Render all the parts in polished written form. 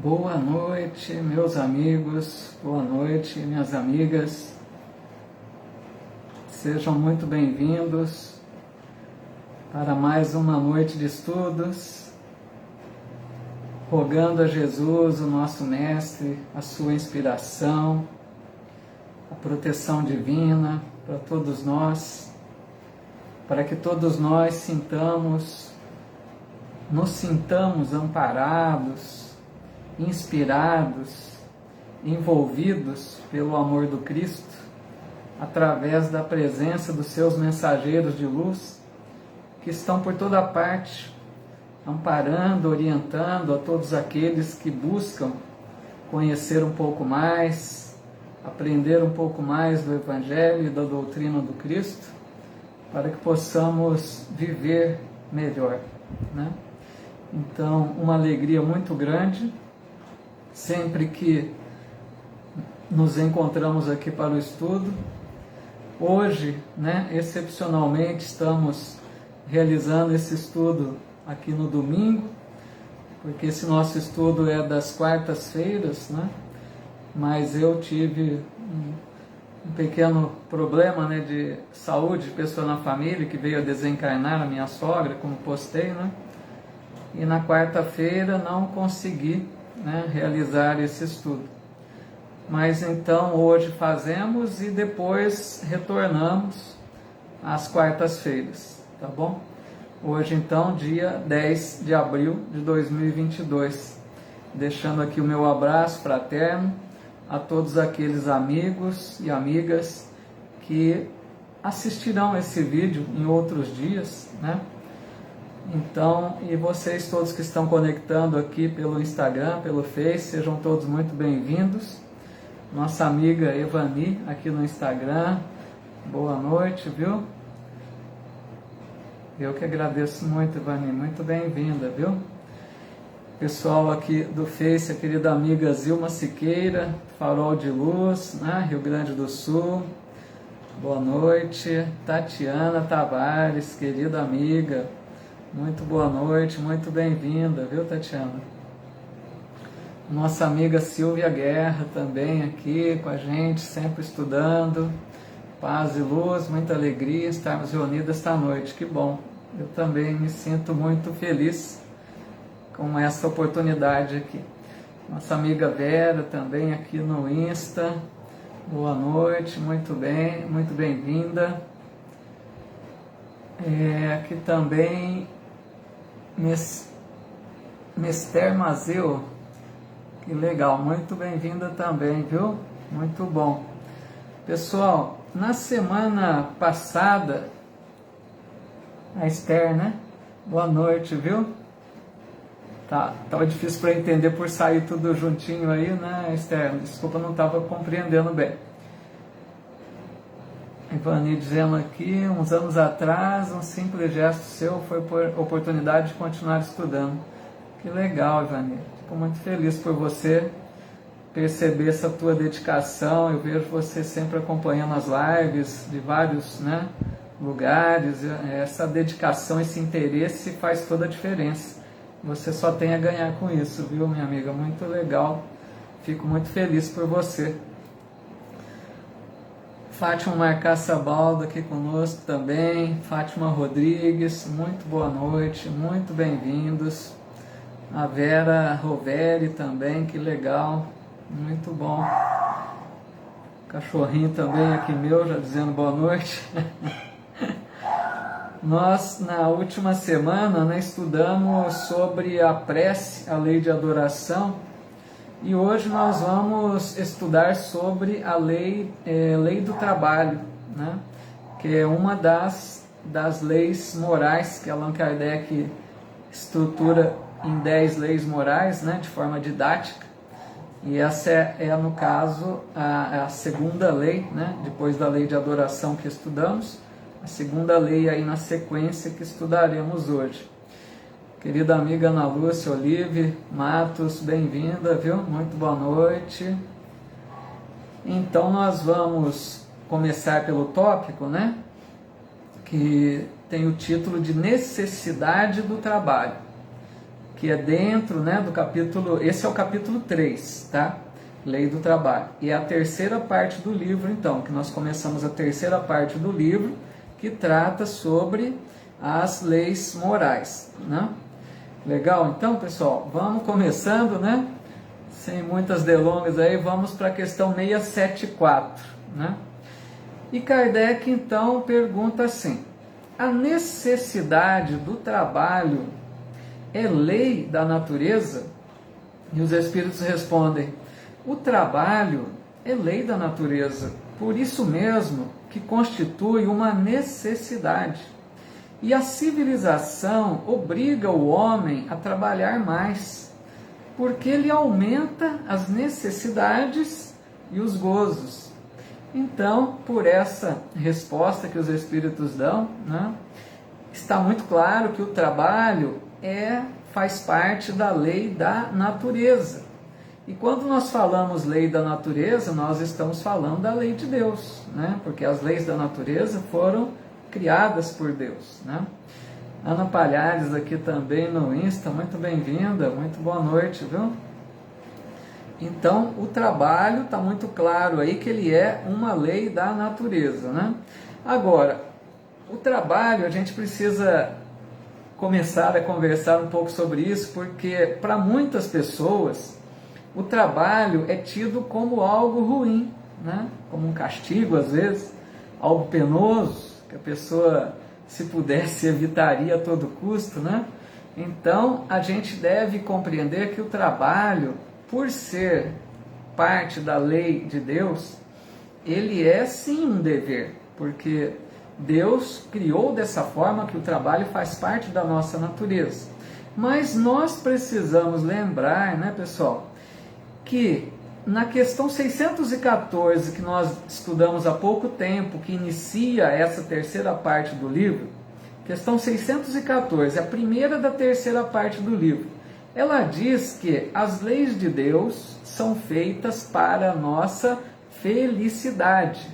Boa noite, meus amigos, boa noite, minhas amigas. Sejam muito bem-vindos para mais uma noite de estudos, rogando a Jesus, o nosso Mestre, a sua inspiração, a proteção divina para todos nós, para que todos nós nos sintamos amparados, inspirados, envolvidos pelo amor do Cristo, através da presença dos seus mensageiros de luz, que estão por toda parte, amparando, orientando a todos aqueles que buscam conhecer um pouco mais, aprender um pouco mais do Evangelho e da doutrina do Cristo, para que possamos viver melhor, né? Então, uma alegria muito grande, sempre que nos encontramos aqui para o estudo. Hoje, né, excepcionalmente, estamos realizando esse estudo aqui no domingo, porque esse nosso estudo é das quartas-feiras, né? Mas eu tive um pequeno problema, né, de saúde de pessoa na família, que veio a desencarnar, a minha sogra, como postei, né? E na quarta-feira não consegui, né, realizar esse estudo. Mas então hoje fazemos e depois retornamos às quartas-feiras, tá bom? Hoje então, dia 10 de abril de 2022. Deixando aqui o meu abraço fraterno a todos aqueles amigos e amigas que assistirão esse vídeo em outros dias, né? Então, e vocês todos que estão conectando aqui pelo Instagram, pelo Face, sejam todos muito bem-vindos. Nossa amiga Evani aqui no Instagram, boa noite, viu? Eu que agradeço muito, Evani, muito bem-vinda, viu? Pessoal aqui do Face, a querida amiga Zilma Siqueira, Farol de Luz, né? Rio Grande do Sul, boa noite. Tatiana Tavares, querida amiga, muito boa noite, muito bem-vinda, viu, Tatiana? Nossa amiga Silvia Guerra também aqui com a gente, sempre estudando. Paz e luz, muita alegria estarmos reunidos esta noite, que bom. Eu também me sinto muito feliz com essa oportunidade aqui. Nossa amiga Vera também aqui no Insta, boa noite, muito bem, muito bem-vinda. Aqui também Mester Mazeu, que legal, muito bem-vinda também, viu? Muito bom. Pessoal, na semana passada, a Esther, né? Boa noite, viu? Tava difícil para entender por sair tudo juntinho aí, né, Esther? Desculpa, não estava compreendendo bem. Ivani dizendo aqui, uns anos atrás, um simples gesto seu foi por oportunidade de continuar estudando. Que legal, Ivani. Fico muito feliz por você perceber essa tua dedicação. Eu vejo você sempre acompanhando as lives de vários, né, lugares. Essa dedicação, esse interesse faz toda a diferença. Você só tem a ganhar com isso, viu, minha amiga? Muito legal. Fico muito feliz por você. Fátima Marcaça Baldo aqui conosco também. Fátima Rodrigues, muito boa noite, muito bem-vindos. A Vera Roveri também, que legal, muito bom. Cachorrinho também aqui meu, já dizendo boa noite. Nós, na última semana, né, estudamos sobre a prece, a lei de adoração, e hoje nós vamos estudar sobre a lei do trabalho, né, que é uma das leis morais que Allan Kardec estrutura em 10 leis morais, né, de forma didática, e essa é no caso, a segunda lei, né, depois da lei de adoração que estudamos, a segunda lei aí na sequência que estudaremos hoje. Querida amiga Ana Lúcia Olive Matos, bem-vinda, viu? Muito boa noite. Então nós vamos começar pelo tópico, né? Que tem o título de necessidade do trabalho. que é dentro, né, do capítulo, esse é o capítulo 3, tá? Lei do trabalho. E é a terceira parte do livro, então, que nós começamos a terceira parte do livro, que trata sobre as leis morais, né? Legal? Então, pessoal, vamos começando, né? Sem muitas delongas aí, vamos para a questão 674, né? E Kardec, então, pergunta assim: a necessidade do trabalho é lei da natureza? E os espíritos respondem: o trabalho é lei da natureza, por isso mesmo que constitui uma necessidade. E a civilização obriga o homem a trabalhar mais, porque ele aumenta as necessidades e os gozos. Então, por essa resposta que os espíritos dão, né, está muito claro que o trabalho faz parte da lei da natureza. E quando nós falamos lei da natureza, nós estamos falando da lei de Deus, né? Porque as leis da natureza foram criadas por Deus, né? Ana Palhares aqui também no Insta, muito bem-vinda, muito boa noite, viu? Então, o trabalho está muito claro aí que ele é uma lei da natureza, né? Agora, o trabalho, a gente precisa começar a conversar um pouco sobre isso, porque para muitas pessoas o trabalho é tido como algo ruim, né? Como um castigo às vezes, algo penoso, que a pessoa, se pudesse, evitaria a todo custo, né? Então a gente deve compreender que o trabalho, por ser parte da lei de Deus, ele é sim um dever, porque Deus criou dessa forma que o trabalho faz parte da nossa natureza. Mas nós precisamos lembrar, né, pessoal, que na questão 614, que nós estudamos há pouco tempo, que inicia essa terceira parte do livro, questão 614, a primeira da terceira parte do livro, ela diz que as leis de Deus são feitas para a nossa felicidade.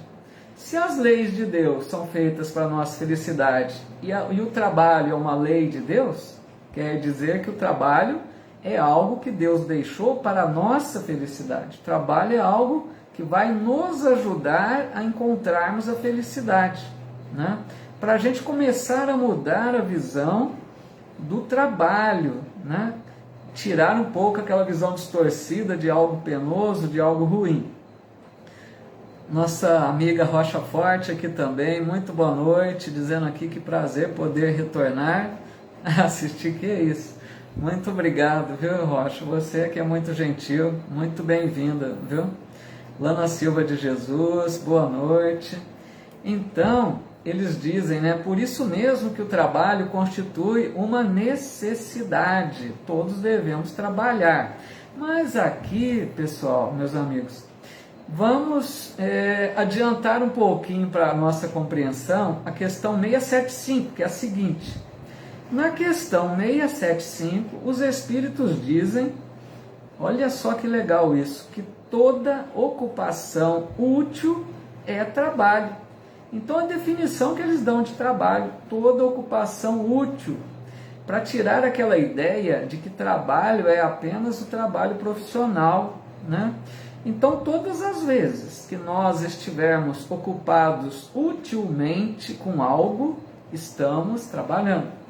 Se as leis de Deus são feitas para a nossa felicidade e o trabalho é uma lei de Deus, quer dizer que o trabalho é algo que Deus deixou para a nossa felicidade. O trabalho é algo que vai nos ajudar a encontrarmos a felicidade, né? Para a gente começar a mudar a visão do trabalho, né? Tirar um pouco aquela visão distorcida de algo penoso, de algo ruim. Nossa amiga Rocha Forte aqui também, muito boa noite, dizendo aqui que prazer poder retornar a assistir, que é isso. Muito obrigado, viu, Rocha? Você que é muito gentil, muito bem-vinda, viu? Lana Silva de Jesus, boa noite. Então, eles dizem, né, por isso mesmo que o trabalho constitui uma necessidade, todos devemos trabalhar. Mas aqui, pessoal, meus amigos, vamos adiantar um pouquinho para a nossa compreensão a questão 675, que é a seguinte. Na questão 675, os espíritos dizem, olha só que legal isso, que toda ocupação útil é trabalho. Então a definição que eles dão de trabalho, toda ocupação útil, para tirar aquela ideia de que trabalho é apenas o trabalho profissional, né? Então todas as vezes que nós estivermos ocupados utilmente com algo, estamos trabalhando.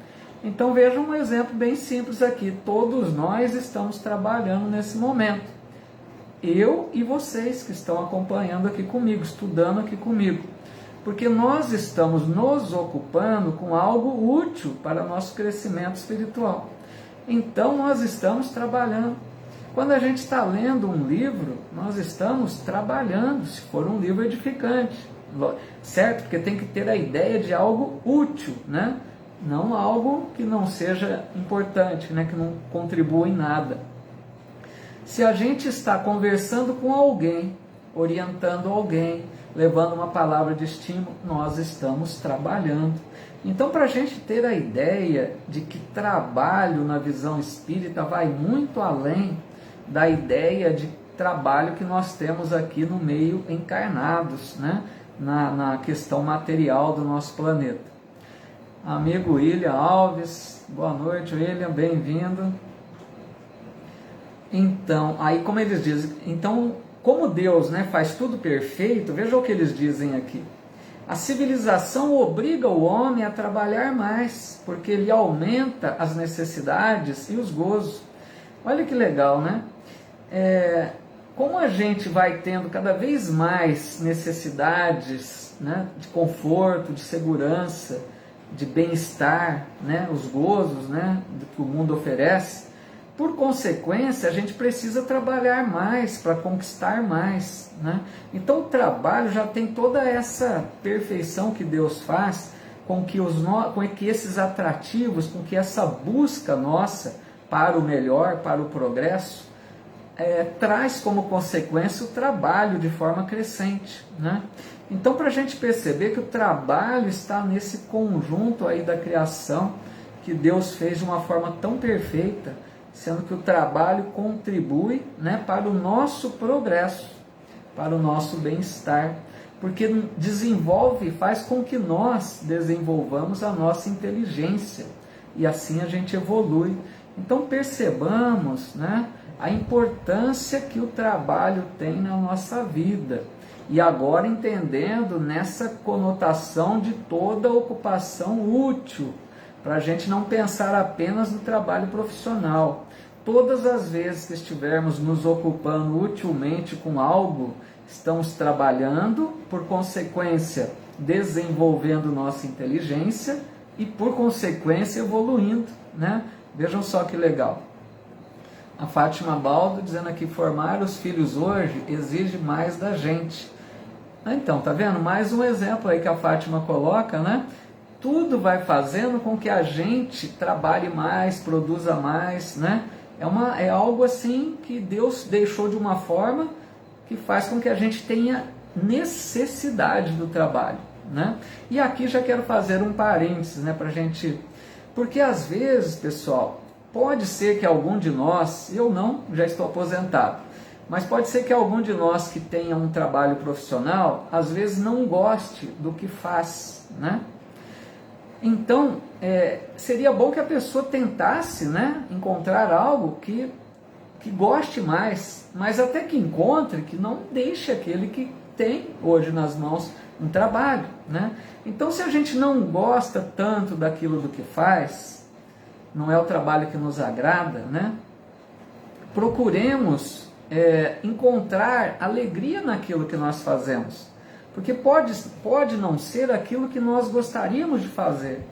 Então vejam um exemplo bem simples aqui, todos nós estamos trabalhando nesse momento. Eu e vocês que estão acompanhando aqui comigo, estudando aqui comigo. Porque nós estamos nos ocupando com algo útil para o nosso crescimento espiritual. Então nós estamos trabalhando. Quando a gente está lendo um livro, nós estamos trabalhando, se for um livro edificante, certo? Porque tem que ter a ideia de algo útil, né? Não algo que não seja importante, né? Que não contribua em nada. Se a gente está conversando com alguém, orientando alguém, levando uma palavra de estímulo, nós estamos trabalhando. Então, para a gente ter a ideia de que trabalho na visão espírita vai muito além da ideia de trabalho que nós temos aqui no meio encarnados, né? na questão material do nosso planeta. Amigo William Alves, boa noite, William, bem-vindo. Então, aí como eles dizem, então, como Deus, né, faz tudo perfeito, veja o que eles dizem aqui. A civilização obriga o homem a trabalhar mais, porque ele aumenta as necessidades e os gozos. Olha que legal, né? Como a gente vai tendo cada vez mais necessidades, né, de conforto, de segurança, de bem-estar, né, os gozos, né, que o mundo oferece, por consequência, a gente precisa trabalhar mais para conquistar mais, né? Então o trabalho já tem toda essa perfeição que Deus faz com que esses atrativos, com que essa busca nossa para o melhor, para o progresso, traz como consequência o trabalho de forma crescente, né? Então, para a gente perceber que o trabalho está nesse conjunto aí da criação que Deus fez de uma forma tão perfeita, sendo que o trabalho contribui, né, para o nosso progresso, para o nosso bem-estar, porque desenvolve e faz com que nós desenvolvamos a nossa inteligência e assim a gente evolui. Então percebamos, né, a importância que o trabalho tem na nossa vida. E agora entendendo nessa conotação de toda ocupação útil, para a gente não pensar apenas no trabalho profissional. Todas as vezes que estivermos nos ocupando utilmente com algo, estamos trabalhando, por consequência, desenvolvendo nossa inteligência e, por consequência, evoluindo, né? Vejam só que legal. A Fátima Baldo dizendo aqui, formar os filhos hoje exige mais da gente. Então, tá vendo? Mais um exemplo aí que a Fátima coloca, né? Tudo vai fazendo com que a gente trabalhe mais, produza mais, né? É algo assim que Deus deixou de uma forma que faz com que a gente tenha necessidade do trabalho, né? E aqui já quero fazer um parênteses, né, pra gente... Porque às vezes, pessoal, pode ser que algum de nós, eu não, já estou aposentado, mas pode ser que algum de nós que tenha um trabalho profissional, às vezes não goste do que faz, né? Então, seria bom que a pessoa tentasse, né, encontrar algo que goste mais, mas até que encontre, que não deixe aquele que tem hoje nas mãos um trabalho, né? Então, se a gente não gosta tanto daquilo do que faz, não é o trabalho que nos agrada, né? Procuremos encontrar alegria naquilo que nós fazemos. Porque pode não ser aquilo que nós gostaríamos de fazer,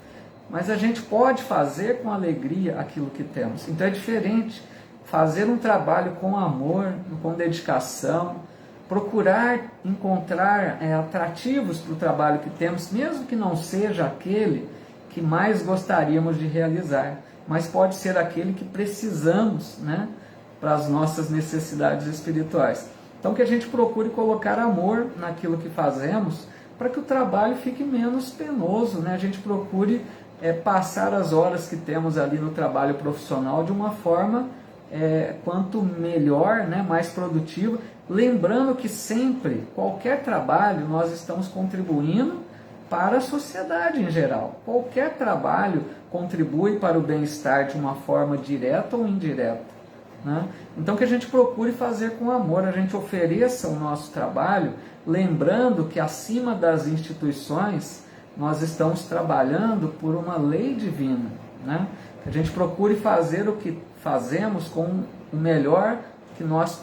mas a gente pode fazer com alegria aquilo que temos. Então é diferente fazer um trabalho com amor, com dedicação, procurar encontrar atrativos para o trabalho que temos, mesmo que não seja aquele que mais gostaríamos de realizar, mas pode ser aquele que precisamos, né, para as nossas necessidades espirituais. Então que a gente procure colocar amor naquilo que fazemos, para que o trabalho fique menos penoso, né? A gente procure passar as horas que temos ali no trabalho profissional de uma forma quanto melhor, né, mais produtiva, lembrando que sempre, qualquer trabalho, nós estamos contribuindo para a sociedade em geral. Qualquer trabalho contribui para o bem-estar de uma forma direta ou indireta, né? Então que a gente procure fazer com amor, a gente ofereça o nosso trabalho, lembrando que acima das instituições nós estamos trabalhando por uma lei divina, né? Que a gente procure fazer o que fazemos com o melhor que nós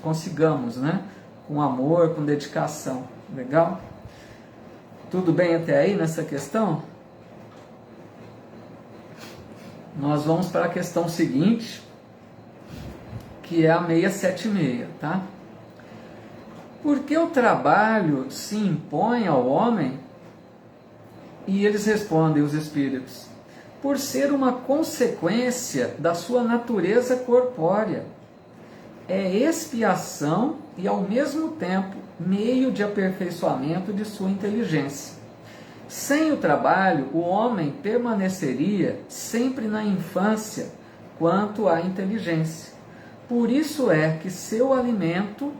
consigamos, né? Com amor, com dedicação. Legal? Tudo bem até aí nessa questão? Nós vamos para a questão seguinte, que é a 676, tá? Por que o trabalho se impõe ao homem? E eles respondem, os espíritos, por ser uma consequência da sua natureza corpórea. É expiação e, ao mesmo tempo, meio de aperfeiçoamento de sua inteligência. Sem o trabalho, o homem permaneceria sempre na infância quanto à inteligência. Por isso é que seu alimento,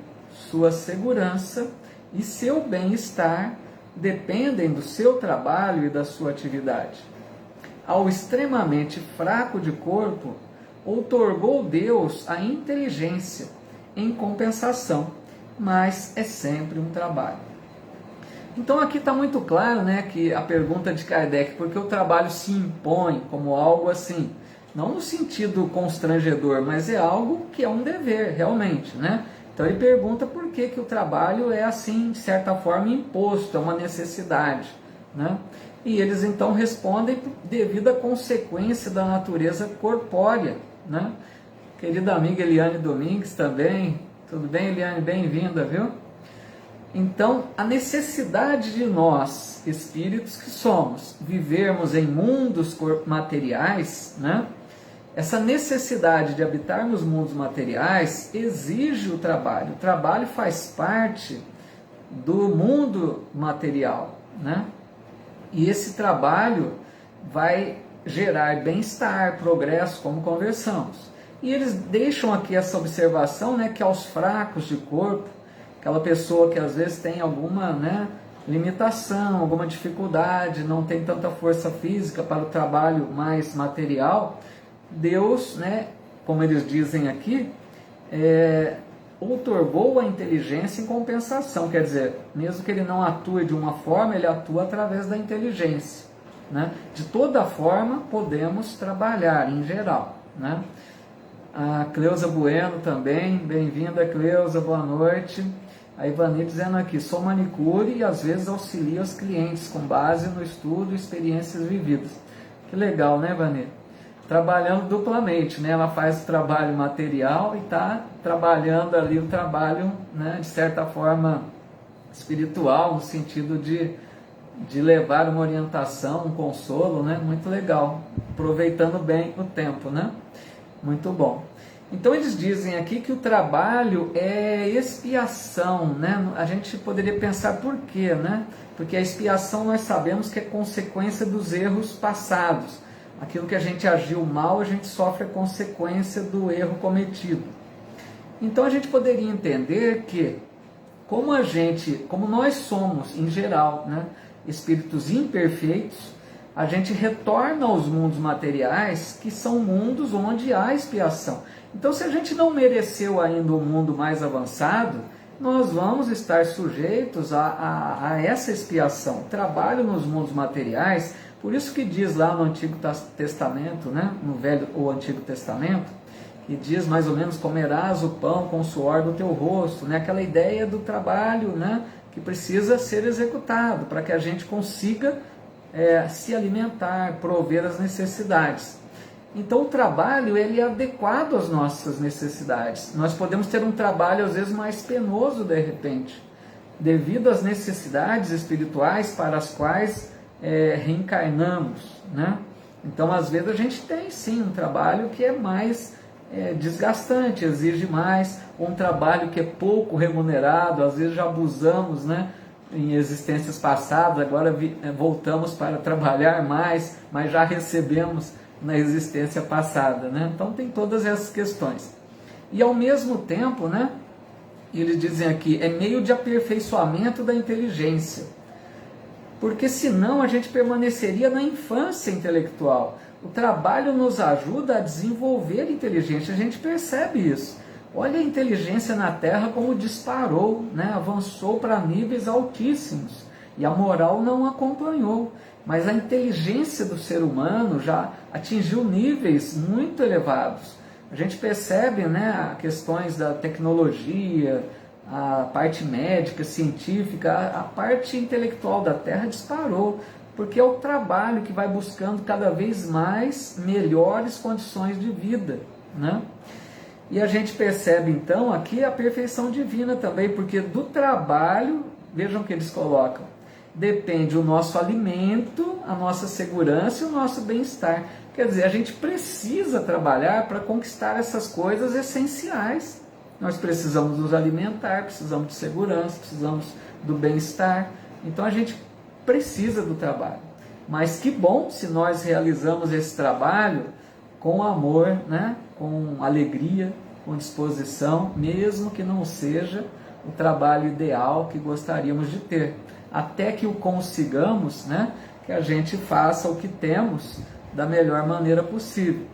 sua segurança e seu bem-estar dependem do seu trabalho e da sua atividade. Ao extremamente fraco de corpo, outorgou Deus a inteligência em compensação, mas é sempre um trabalho. Então aqui está muito claro, né, que a pergunta de Kardec, porque o trabalho se impõe como algo assim, não no sentido constrangedor, mas é algo que é um dever, realmente, né? Então ele pergunta por que o trabalho é assim, de certa forma, imposto, é uma necessidade, né? E eles então respondem devido à consequência da natureza corpórea, né? Querida amiga Eliane Domingues também, tudo bem, Eliane? Bem-vinda, viu? Então, a necessidade de nós, espíritos que somos, vivermos em mundos materiais, né? Essa necessidade de habitar nos mundos materiais exige o trabalho. O trabalho faz parte do mundo material, né? E esse trabalho vai gerar bem-estar, progresso, como conversamos. E eles deixam aqui essa observação, né, que aos fracos de corpo, aquela pessoa que às vezes tem alguma, né, limitação, alguma dificuldade, não tem tanta força física para o trabalho mais material, Deus, né, como eles dizem aqui, outorgou a inteligência em compensação, quer dizer, mesmo que ele não atue de uma forma, ele atua através da inteligência, né? De toda forma, podemos trabalhar, em geral, né? A Cleusa Bueno também, bem-vinda Cleusa, boa noite. A Ivani dizendo aqui, sou manicure e às vezes auxilio os clientes com base no estudo e experiências vividas. Que legal, né, Ivani? Trabalhando duplamente, né? Ela faz o trabalho material e está trabalhando ali o trabalho, né, de certa forma espiritual, no sentido de levar uma orientação, um consolo, né? Muito legal, aproveitando bem o tempo, né? Muito bom. Então eles dizem aqui que o trabalho é expiação, né? A gente poderia pensar por quê, né? Porque a expiação nós sabemos que é consequência dos erros passados. Aquilo que a gente agiu mal, a gente sofre a consequência do erro cometido. Então a gente poderia entender que, como nós somos, em geral, né, espíritos imperfeitos, a gente retorna aos mundos materiais, que são mundos onde há expiação. Então, se a gente não mereceu ainda um mundo mais avançado, nós vamos estar sujeitos a essa expiação. Trabalho nos mundos materiais. Por isso que diz lá no Antigo Testamento, né, no Velho ou Antigo Testamento, que diz mais ou menos, comerás o pão com o suor do teu rosto, né, aquela ideia do trabalho, né, que precisa ser executado para que a gente consiga se alimentar, prover as necessidades. Então o trabalho ele é adequado às nossas necessidades. Nós podemos ter um trabalho às vezes mais penoso de repente, devido às necessidades espirituais para as quais reencarnamos, né? Então às vezes a gente tem sim um trabalho que é mais desgastante, exige mais, um trabalho que é pouco remunerado, às vezes já abusamos, né, em existências passadas, agora voltamos para trabalhar mais, mas já recebemos na existência passada, né? Então tem todas essas questões. E ao mesmo tempo, né, eles dizem aqui, é meio de aperfeiçoamento da inteligência. Porque senão a gente permaneceria na infância intelectual. O trabalho nos ajuda a desenvolver a inteligência, a gente percebe isso. Olha a inteligência na Terra como disparou, né? Avançou para níveis altíssimos e a moral não acompanhou. Mas a inteligência do ser humano já atingiu níveis muito elevados. A gente percebe, né, questões da tecnologia, a parte médica, científica, a parte intelectual da Terra disparou, porque é o trabalho que vai buscando cada vez mais melhores condições de vida, né? E a gente percebe então aqui a perfeição divina também, porque do trabalho, vejam o que eles colocam, depende o nosso alimento, a nossa segurança e o nosso bem-estar. Quer dizer, a gente precisa trabalhar para conquistar essas coisas essenciais. Nós precisamos nos alimentar, precisamos de segurança, precisamos do bem-estar. Então a gente precisa do trabalho. Mas que bom se nós realizamos esse trabalho com amor, né? Com alegria, com disposição, mesmo que não seja o trabalho ideal que gostaríamos de ter. Até que o consigamos, né? Que a gente faça o que temos da melhor maneira possível.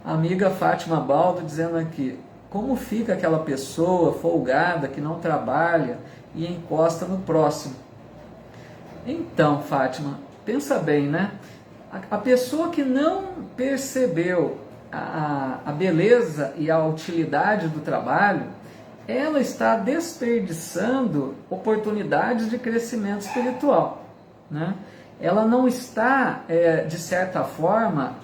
A amiga Fátima Baldo dizendo aqui, como fica aquela pessoa folgada que não trabalha e encosta no próximo? Então, Fátima, pensa bem, né? A pessoa que não percebeu a beleza e a utilidade do trabalho, ela está desperdiçando oportunidades de crescimento espiritual, né? Ela não está, de certa forma,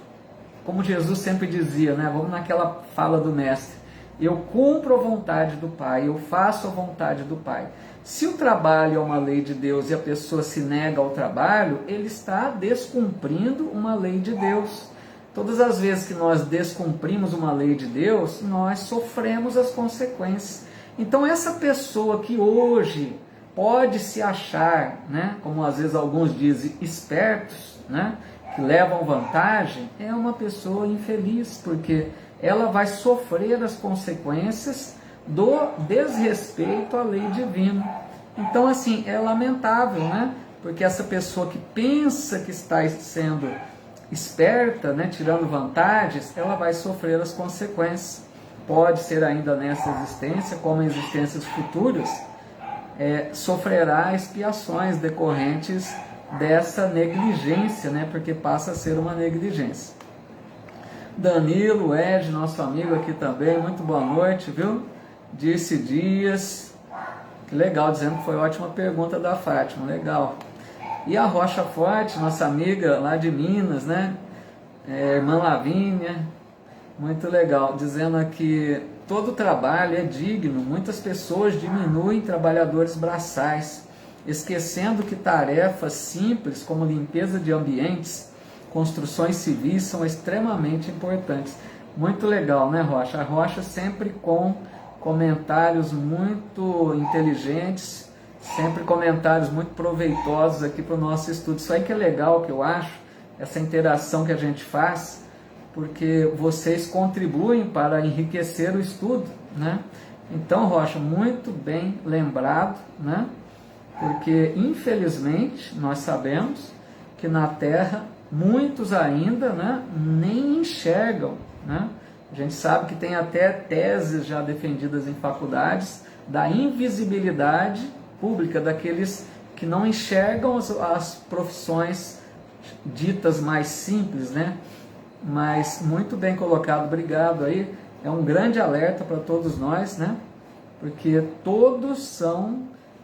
como Jesus sempre dizia, né? Vamos naquela fala do mestre, eu cumpro a vontade do Pai, eu faço a vontade do Pai. Se o trabalho é uma lei de Deus e a pessoa se nega ao trabalho, ele está descumprindo uma lei de Deus. Todas as vezes que nós descumprimos uma lei de Deus, nós sofremos as consequências. Então essa pessoa que hoje pode se achar, né, como às vezes alguns dizem, espertos, né, que levam vantagem, é uma pessoa infeliz, porque ela vai sofrer as consequências do desrespeito à lei divina. Então, assim, é lamentável, né? Porque essa pessoa que pensa que está sendo esperta, né, tirando vantagens, ela vai sofrer as consequências. Pode ser ainda nessa existência, como em existências futuras, sofrerá expiações decorrentes dessa negligência, né? Porque passa a ser uma negligência. Danilo, Ed, nosso amigo aqui também, muito boa noite, viu? Dirce Dias, que legal, dizendo que foi ótima pergunta da Fátima, legal. E a Rocha Forte, nossa amiga lá de Minas, né? Irmã Lavínia, muito legal, dizendo aqui, todo trabalho é digno, muitas pessoas diminuem trabalhadores braçais, esquecendo que tarefas simples como limpeza de ambientes, construções civis são extremamente importantes. Muito legal, né, Rocha? A Rocha sempre com comentários muito inteligentes, sempre comentários muito proveitosos aqui para o nosso estudo. Isso aí que é legal, que eu acho, essa interação que a gente faz, porque vocês contribuem para enriquecer o estudo, né? Então, Rocha, muito bem lembrado, né? Porque, infelizmente, nós sabemos que na Terra muitos ainda, né, nem enxergam, né? A gente sabe que tem até teses já defendidas em faculdades da invisibilidade pública daqueles que não enxergam as profissões ditas mais simples, né? Mas muito bem colocado, obrigado aí. É um grande alerta para todos nós, né? Porque todos são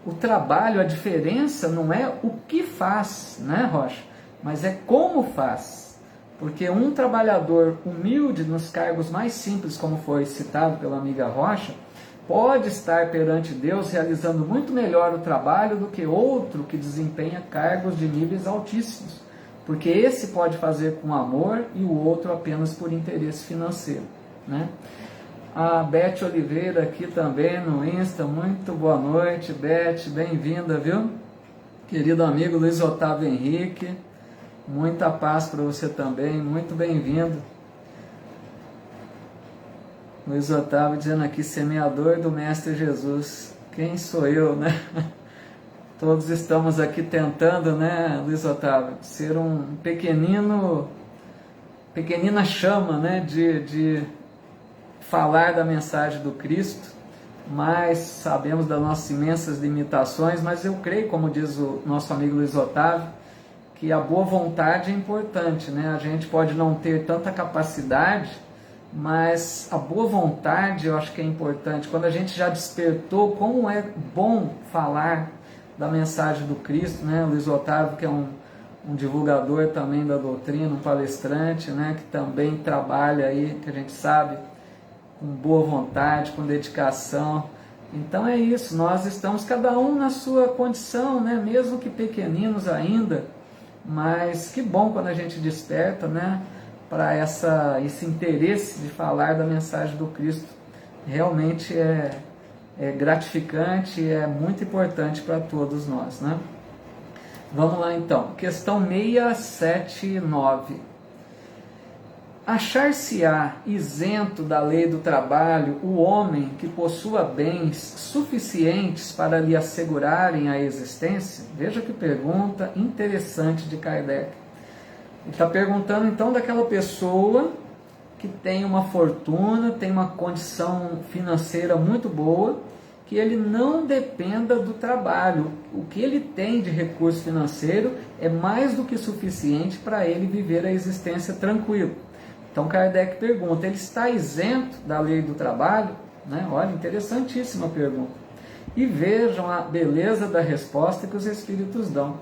o trabalho, a diferença não é o que faz, né, Rocha? Mas é como faz. Porque um trabalhador humilde nos cargos mais simples, como foi citado pela amiga Rocha, pode estar perante Deus realizando muito melhor o trabalho do que outro que desempenha cargos de níveis altíssimos. Porque esse pode fazer com amor e o outro apenas por interesse financeiro, né? A Beth Oliveira aqui também no Insta, muito boa noite, Beth, bem-vinda, viu? Querido amigo Luiz Otávio Henrique, muita paz para você também, muito bem-vindo. Luiz Otávio dizendo aqui, semeador do Mestre Jesus. Quem sou eu, né? Todos estamos aqui tentando, né, Luiz Otávio, ser um pequenina chama, né, de falar da mensagem do Cristo, mas sabemos das nossas imensas limitações, mas eu creio, como diz o nosso amigo Luiz Otávio, que a boa vontade é importante, né? A gente pode não ter tanta capacidade, mas a boa vontade eu acho que é importante. Quando a gente já despertou, como é bom falar da mensagem do Cristo, né? O Luiz Otávio, que é um divulgador também da doutrina, um palestrante, né? Que também trabalha aí, que a gente sabe, com boa vontade, com dedicação. Então é isso, nós estamos cada um na sua condição, né? Mesmo que pequeninos ainda, mas que bom quando a gente desperta, né? Para esse interesse de falar da mensagem do Cristo. Realmente é gratificante, é muito importante para todos nós, né? Vamos lá então, questão 679. Achar-se-á isento da lei do trabalho o homem que possua bens suficientes para lhe assegurarem a existência? Veja que pergunta interessante de Kardec. Ele está perguntando então daquela pessoa que tem uma fortuna, tem uma condição financeira muito boa, que ele não dependa do trabalho. O que ele tem de recurso financeiro é mais do que suficiente para ele viver a existência tranquilo. Então Kardec pergunta, ele está isento da lei do trabalho? Né? Olha, interessantíssima pergunta. E vejam a beleza da resposta que os Espíritos dão.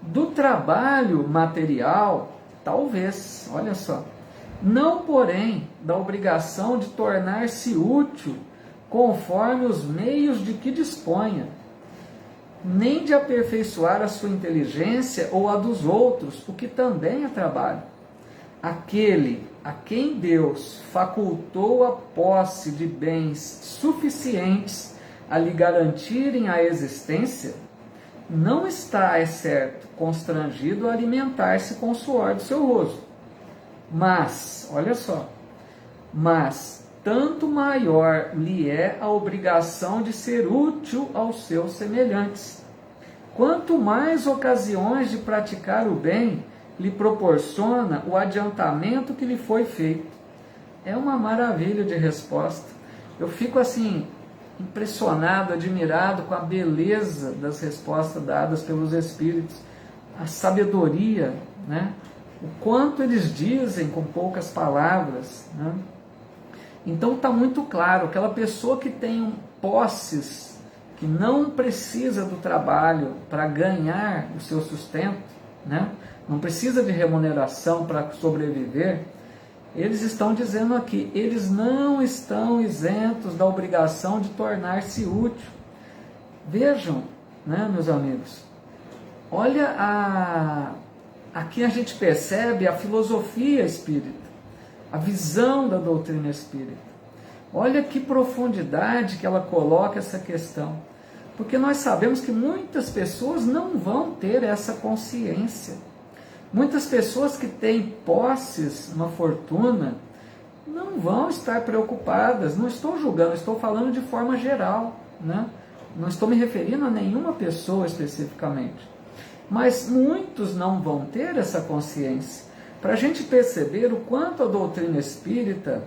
Do trabalho material, talvez, olha só. Não, porém, da obrigação de tornar-se útil conforme os meios de que disponha, nem de aperfeiçoar a sua inteligência ou a dos outros, o que também é trabalho. Aquele a quem Deus facultou a posse de bens suficientes a lhe garantirem a existência, não está, é certo, constrangido a alimentar-se com o suor do seu rosto. Mas, olha só, mas tanto maior lhe é a obrigação de ser útil aos seus semelhantes. Quanto mais ocasiões de praticar o bem lhe proporciona o adiantamento que lhe foi feito. É uma maravilha de resposta. Eu fico assim, impressionado, admirado com a beleza das respostas dadas pelos Espíritos, a sabedoria, né? O quanto eles dizem com poucas palavras, né? Então está muito claro, aquela pessoa que tem posses, que não precisa do trabalho para ganhar o seu sustento, né? Não precisa de remuneração para sobreviver, eles estão dizendo aqui, eles não estão isentos da obrigação de tornar-se útil. Vejam, né, meus amigos, olha, aqui a gente percebe a filosofia espírita, a visão da doutrina espírita. Olha que profundidade que ela coloca essa questão. Porque nós sabemos que muitas pessoas não vão ter essa consciência. Muitas pessoas que têm posses, uma fortuna, não vão estar preocupadas. Não estou julgando, estou falando de forma geral, né? Não estou me referindo a nenhuma pessoa especificamente. Mas muitos não vão ter essa consciência. Para a gente perceber o quanto a doutrina espírita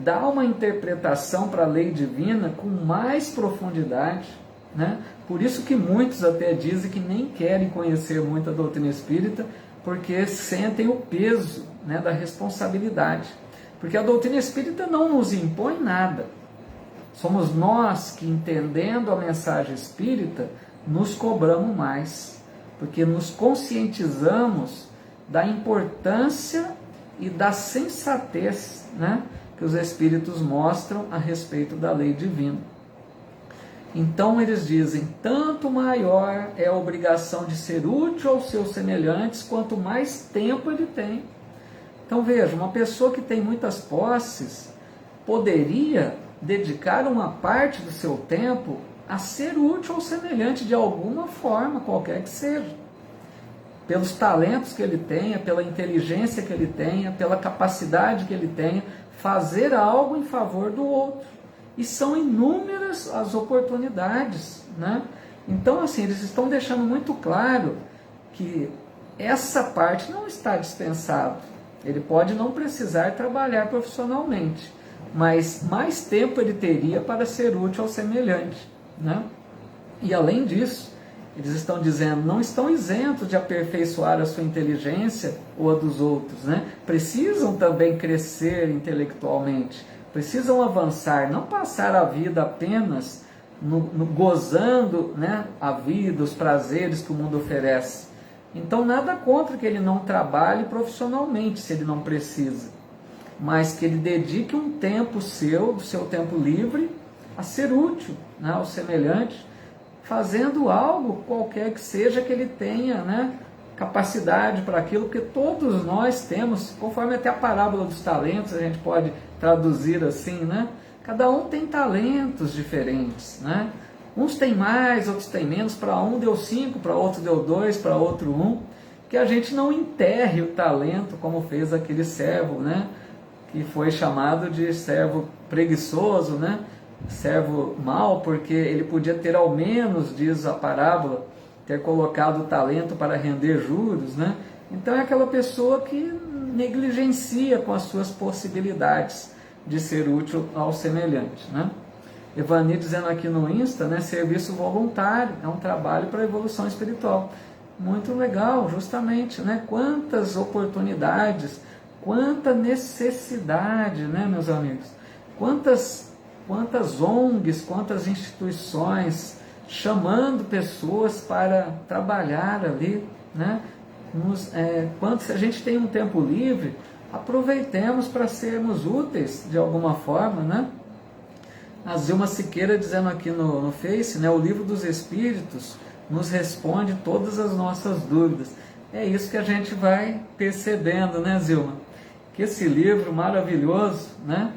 dá uma interpretação para a lei divina com mais profundidade, né? Por isso que muitos até dizem que nem querem conhecer muito a doutrina espírita, porque sentem o peso, né, da responsabilidade. Porque a doutrina espírita não nos impõe nada. Somos nós que, entendendo a mensagem espírita, nos cobramos mais, porque nos conscientizamos da importância e da sensatez, né, que os Espíritos mostram a respeito da lei divina. Então eles dizem, tanto maior é a obrigação de ser útil aos seus semelhantes, quanto mais tempo ele tem. Então veja, uma pessoa que tem muitas posses, poderia dedicar uma parte do seu tempo a ser útil ao semelhante de alguma forma, qualquer que seja. Pelos talentos que ele tenha, pela inteligência que ele tenha, pela capacidade que ele tenha, fazer algo em favor do outro. E são inúmeras as oportunidades, né? Então, assim, eles estão deixando muito claro que essa parte não está dispensada. Ele pode não precisar trabalhar profissionalmente, mas mais tempo ele teria para ser útil ao semelhante, né? E além disso, eles estão dizendo, não estão isentos de aperfeiçoar a sua inteligência ou a dos outros, né? Precisam também crescer intelectualmente, precisam avançar, não passar a vida apenas gozando, né, a vida, os prazeres que o mundo oferece. Então nada contra que ele não trabalhe profissionalmente, se ele não precisa, mas que ele dedique um tempo do seu tempo livre, a ser útil, né, ao semelhante, fazendo algo qualquer que seja que ele tenha, né, capacidade para aquilo, porque todos nós temos, conforme até a parábola dos talentos, a gente pode traduzir assim, né? Cada um tem talentos diferentes, né? Uns têm mais, outros têm menos, para um deu 5, para outro deu 2, para outro 1, que a gente não enterre o talento como fez aquele servo, né? Que foi chamado de servo preguiçoso, né? Servo mau, porque ele podia ter ao menos, diz a parábola, ter colocado o talento para render juros, né? Então é aquela pessoa que negligencia com as suas possibilidades de ser útil ao semelhante, né? Evani dizendo aqui no Insta, né, serviço voluntário, é um trabalho para a evolução espiritual. Muito legal, justamente, né? Quantas oportunidades, quanta necessidade, né, meus amigos? Quantas ONGs, quantas instituições chamando pessoas para trabalhar ali, né? Se a gente tem um tempo livre, aproveitemos para sermos úteis de alguma forma, né? A Zilma Siqueira dizendo aqui no Face, né, o Livro dos Espíritos nos responde todas as nossas dúvidas. É isso que a gente vai percebendo, né, Zilma? Que esse livro maravilhoso, né?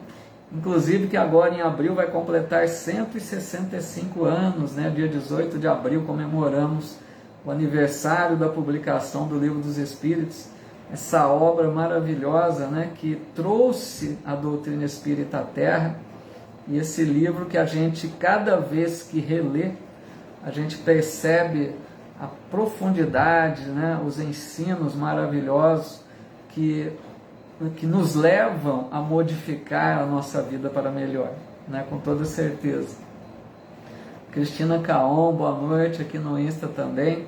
Inclusive que agora em abril vai completar 165 anos, né? Dia 18 de abril comemoramos o aniversário da publicação do Livro dos Espíritos. Essa obra maravilhosa, né, que trouxe a doutrina espírita à Terra. E esse livro que a gente, cada vez que relê, a gente percebe a profundidade, né, os ensinos maravilhosos que nos levam a modificar a nossa vida para melhor, né, com toda certeza. Cristina Caon, boa noite, aqui no Insta também.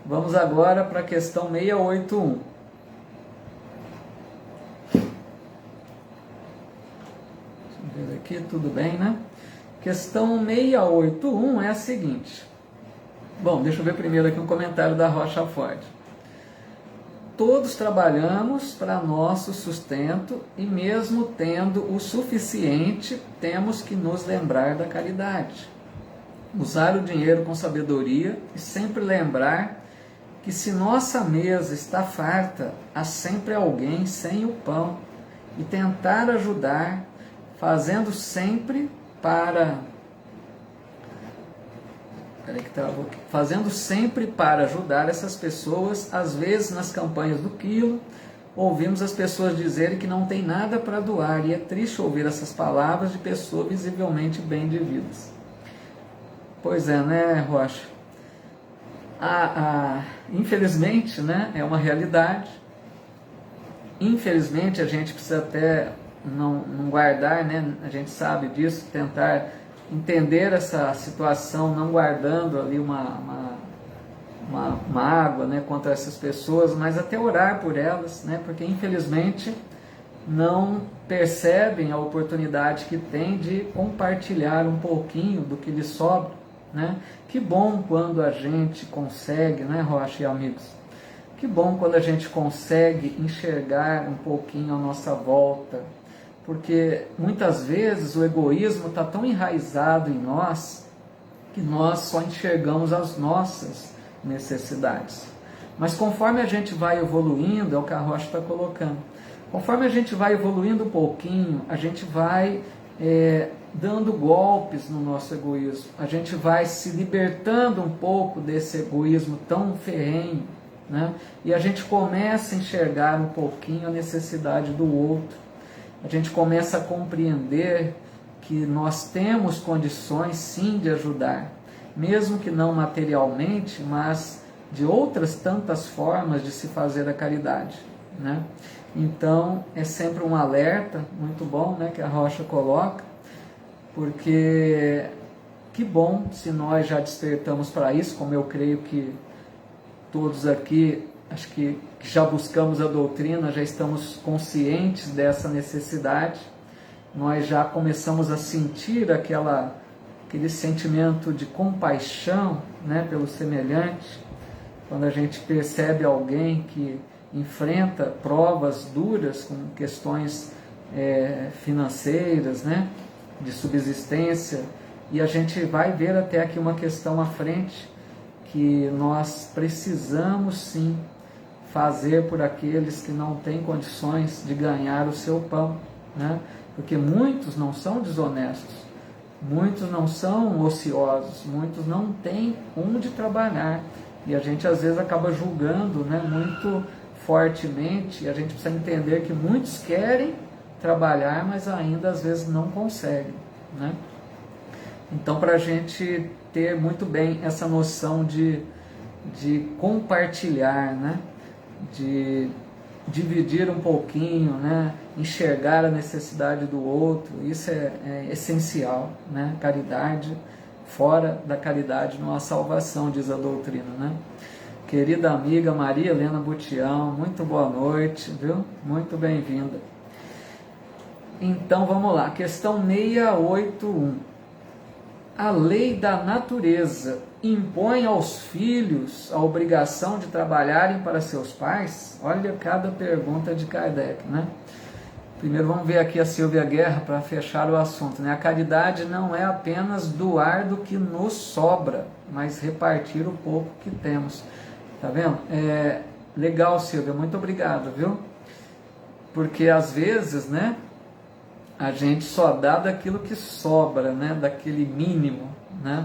Vamos agora para a questão 681. Aqui tudo bem, né? Questão 681 é a seguinte. Bom, deixa eu ver primeiro aqui um comentário da Rocha Ford. Todos trabalhamos para nosso sustento e mesmo tendo o suficiente, temos que nos lembrar da caridade. Usar o dinheiro com sabedoria e sempre lembrar que se nossa mesa está farta, há sempre alguém sem o pão e tentar ajudar fazendo sempre para ajudar essas pessoas. Às vezes nas campanhas do quilo ouvimos as pessoas dizerem que não tem nada para doar, e é triste ouvir essas palavras de pessoas visivelmente bem de vidas. Pois é, né, Rocha? Infelizmente, né, é uma realidade. Infelizmente a gente precisa até não guardar, né? A gente sabe disso, tentar entender essa situação, não guardando ali uma água, né, contra essas pessoas, mas até orar por elas, né? Porque infelizmente não percebem a oportunidade que tem de compartilhar um pouquinho do que lhes sobra, né? Que bom quando a gente consegue, né, Rocha e amigos? Que bom quando a gente consegue enxergar um pouquinho a nossa volta, porque muitas vezes o egoísmo está tão enraizado em nós que nós só enxergamos as nossas necessidades. Mas conforme a gente vai evoluindo, é o que a Rocha está colocando, conforme a gente vai evoluindo um pouquinho, a gente vai dando golpes no nosso egoísmo, a gente vai se libertando um pouco desse egoísmo tão ferrenho, né? E a gente começa a enxergar um pouquinho a necessidade do outro. A gente começa a compreender que nós temos condições sim de ajudar, mesmo que não materialmente, mas de outras tantas formas de se fazer a caridade, né? Então é sempre um alerta muito bom, né, que a Rocha coloca, porque que bom se nós já despertamos para isso, como eu creio que todos aqui, acho que já buscamos a doutrina, já estamos conscientes dessa necessidade, nós já começamos a sentir aquele sentimento de compaixão, né, pelo semelhante, quando a gente percebe alguém que enfrenta provas duras com questões financeiras, né, de subsistência, e a gente vai ver até aqui uma questão à frente, que nós precisamos sim fazer por aqueles que não têm condições de ganhar o seu pão, né? Porque muitos não são desonestos, muitos não são ociosos, muitos não têm onde trabalhar, e a gente às vezes acaba julgando, né, muito fortemente, e a gente precisa entender que muitos querem trabalhar, mas ainda às vezes não conseguem, né? Então, para a gente ter muito bem essa noção de compartilhar, né? De dividir um pouquinho, né? Enxergar a necessidade do outro, isso é essencial, né? Caridade, fora da caridade não há salvação, diz a doutrina, né? Querida amiga Maria Helena Butião, muito boa noite, viu? Muito bem-vinda. Então vamos lá, questão 681. A lei da natureza impõe aos filhos a obrigação de trabalharem para seus pais? Olha cada pergunta de Kardec, né? Primeiro vamos ver aqui a Silvia Guerra para fechar o assunto, né? A caridade não é apenas doar do que nos sobra, mas repartir o pouco que temos. Tá vendo? Legal, Silvia, muito obrigado, viu? Porque às vezes, né, a gente só dá daquilo que sobra, né, daquele mínimo, né?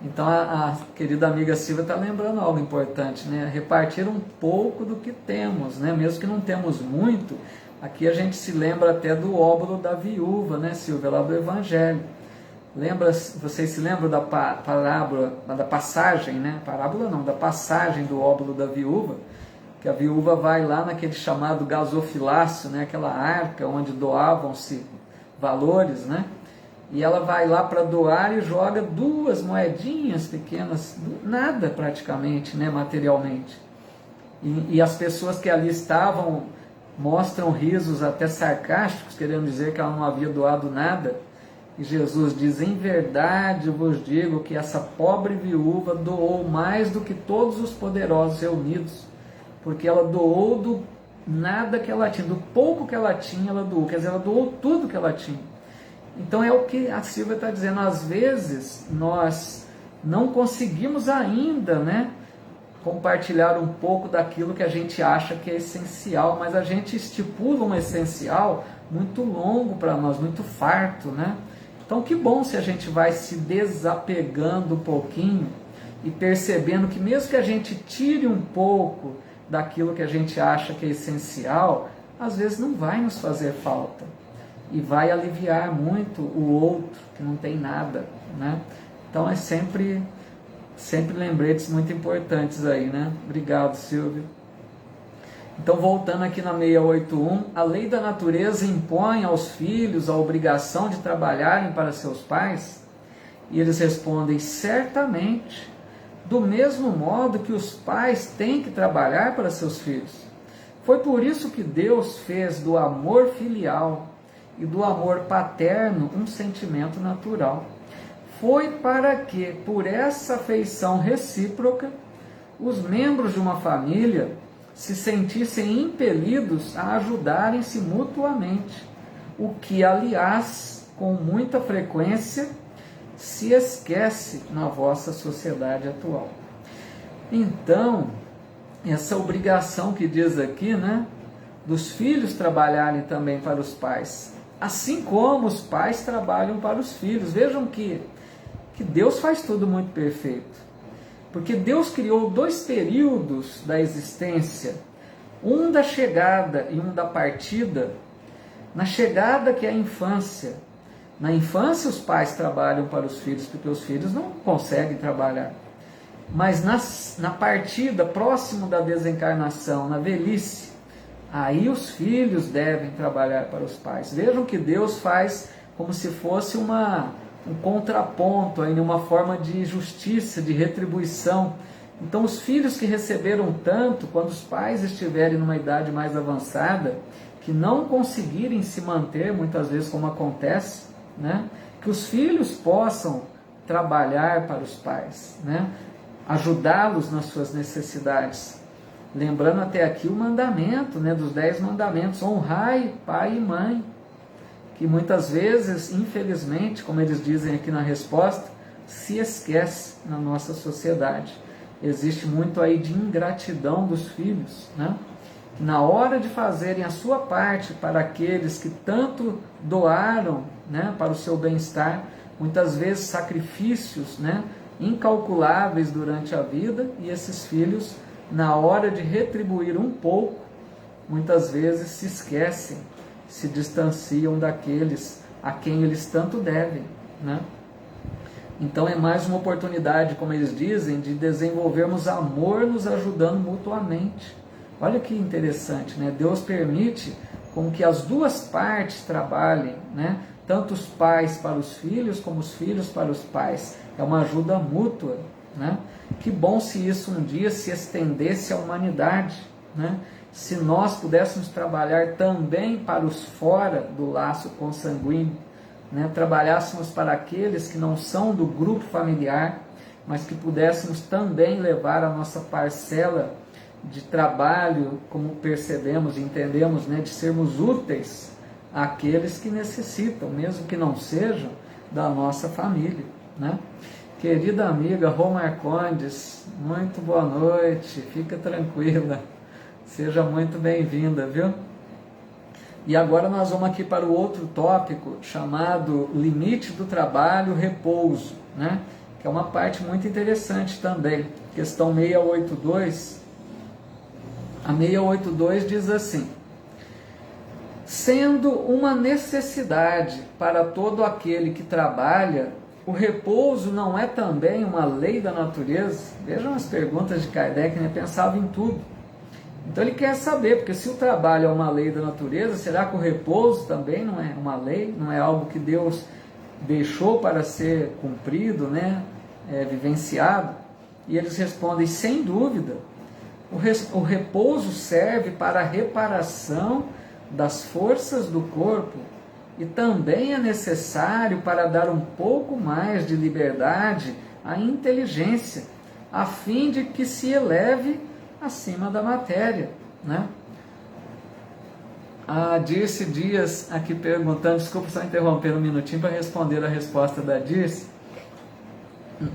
Então a querida amiga Silvia está lembrando algo importante, né? Repartir um pouco do que temos, né? Mesmo que não temos muito, aqui a gente se lembra até do óbolo da viúva, né, Silvia, lá do Evangelho. Vocês se lembram da parábola, da passagem, né? Parábola não, da passagem do óbolo da viúva, que a viúva vai lá naquele chamado gasofilácio, né? Aquela arca onde doavam-se valores, né? E ela vai lá para doar e joga 2 moedinhas pequenas, nada praticamente, né, materialmente. E as pessoas que ali estavam mostram risos até sarcásticos, querendo dizer que ela não havia doado nada. E Jesus diz: em verdade vos digo que essa pobre viúva doou mais do que todos os poderosos reunidos, porque ela doou do nada que ela tinha, do pouco que ela tinha, ela doou, quer dizer, ela doou tudo que ela tinha. Então é o que a Silvia está dizendo, às vezes nós não conseguimos ainda, né, compartilhar um pouco daquilo que a gente acha que é essencial, mas a gente estipula um essencial muito longo para nós, muito farto, né? Então que bom se a gente vai se desapegando um pouquinho e percebendo que mesmo que a gente tire um pouco daquilo que a gente acha que é essencial, às vezes não vai nos fazer falta. E vai aliviar muito o outro, que não tem nada, né? Então é sempre lembretes muito importantes aí, né? Obrigado, Silvio. Então, voltando aqui na 681, a lei da natureza impõe aos filhos a obrigação de trabalharem para seus pais? E eles respondem: certamente, do mesmo modo que os pais têm que trabalhar para seus filhos. Foi por isso que Deus fez do amor filial e do amor paterno um sentimento natural. Foi para que, por essa afeição recíproca, os membros de uma família se sentissem impelidos a ajudarem-se mutuamente, o que, aliás, com muita frequência, se esquece na vossa sociedade atual. Então, essa obrigação que diz aqui, né, dos filhos trabalharem também para os pais, assim como os pais trabalham para os filhos. Vejam que Deus faz tudo muito perfeito. Porque Deus criou 2 períodos da existência, um da chegada e um da partida. Na chegada, que é a infância. Na infância os pais trabalham para os filhos, porque os filhos não conseguem trabalhar. Mas na partida, próximo da desencarnação, na velhice, aí os filhos devem trabalhar para os pais. Vejam que Deus faz como se fosse um contraponto, aí, uma forma de justiça, de retribuição. Então os filhos que receberam tanto, quando os pais estiverem numa idade mais avançada, que não conseguirem se manter, muitas vezes como acontece, né, que os filhos possam trabalhar para os pais, né, ajudá-los nas suas necessidades. Lembrando até aqui o mandamento, né, dos 10 mandamentos: honrai pai e mãe, que muitas vezes, infelizmente, como eles dizem aqui na resposta, se esquece na nossa sociedade. Existe muito aí de ingratidão dos filhos, né? Que na hora de fazerem a sua parte para aqueles que tanto doaram, né, para o seu bem-estar, muitas vezes sacrifícios, né, incalculáveis durante a vida, e esses filhos, na hora de retribuir um pouco, muitas vezes se esquecem, se distanciam daqueles a quem eles tanto devem, né? Então é mais uma oportunidade, como eles dizem, de desenvolvermos amor nos ajudando mutuamente. Olha que interessante, né? Deus permite com que as duas partes trabalhem, né? Tanto os pais para os filhos, como os filhos para os pais. É uma ajuda mútua, né? Que bom se isso um dia se estendesse à humanidade, né? Se nós pudéssemos trabalhar também para os fora do laço consanguíneo, né? Trabalhássemos para aqueles que não são do grupo familiar, mas que pudéssemos também levar a nossa parcela de trabalho, como percebemos e entendemos, né? De sermos úteis àqueles que necessitam, mesmo que não sejam da nossa família, né? Querida amiga Rô Marcondes, muito boa noite, fica tranquila, seja muito bem-vinda, viu? E agora nós vamos aqui para o outro tópico, chamado limite do trabalho, repouso, né? Que é uma parte muito interessante também. Questão 682, a 682 diz assim: sendo uma necessidade para todo aquele que trabalha, o repouso não é também uma lei da natureza? Vejam as perguntas de Kardec, né? Pensava em tudo. Então ele quer saber, porque se o trabalho é uma lei da natureza, será que o repouso também não é uma lei? Não é algo que Deus deixou para ser cumprido, né? Vivenciado? E eles respondem, sem dúvida, o repouso serve para a reparação das forças do corpo e também é necessário para dar um pouco mais de liberdade à inteligência, a fim de que se eleve acima da matéria, né? A Dirce Dias aqui perguntando, desculpa só interromper um minutinho para responder a resposta da Dirce,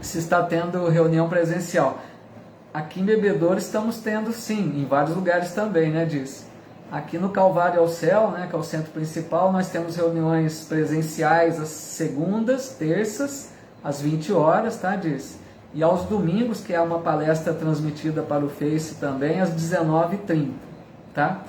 se está tendo reunião presencial. Aqui em Bebedouro estamos tendo sim, em vários lugares também, né, Dirce? Aqui no Calvário ao Céu, né, que é o centro principal, nós temos reuniões presenciais às segundas, terças, às 20 horas, tá, Dirce? E aos domingos, que é uma palestra transmitida para o Face também, às 19h30, tá?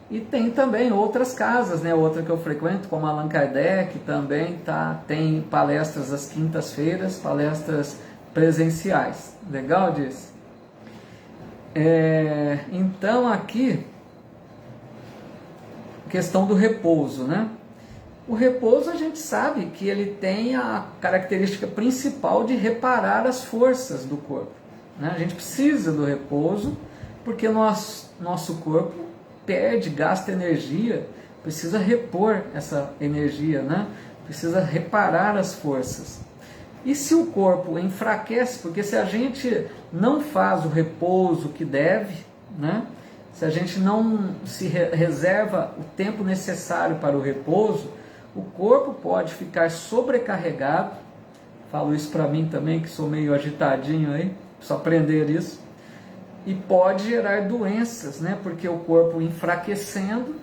E tem também outras casas, né? Outra que eu frequento, como Allan Kardec, também tem palestras às quintas-feiras, palestras presenciais. Legal, Dirce? Então aqui, questão do repouso, né? O repouso a gente sabe que ele tem a característica principal de reparar as forças do corpo, né? A gente precisa do repouso porque nosso corpo perde, gasta energia, precisa repor essa energia, né? Precisa reparar as forças. E se o corpo enfraquece, porque se a gente não faz o repouso que deve, né? Se a gente não se reserva o tempo necessário para o repouso, o corpo pode ficar sobrecarregado. Falo isso para mim também, que sou meio agitadinho aí, só aprender isso. E pode gerar doenças, né? Porque o corpo enfraquecendo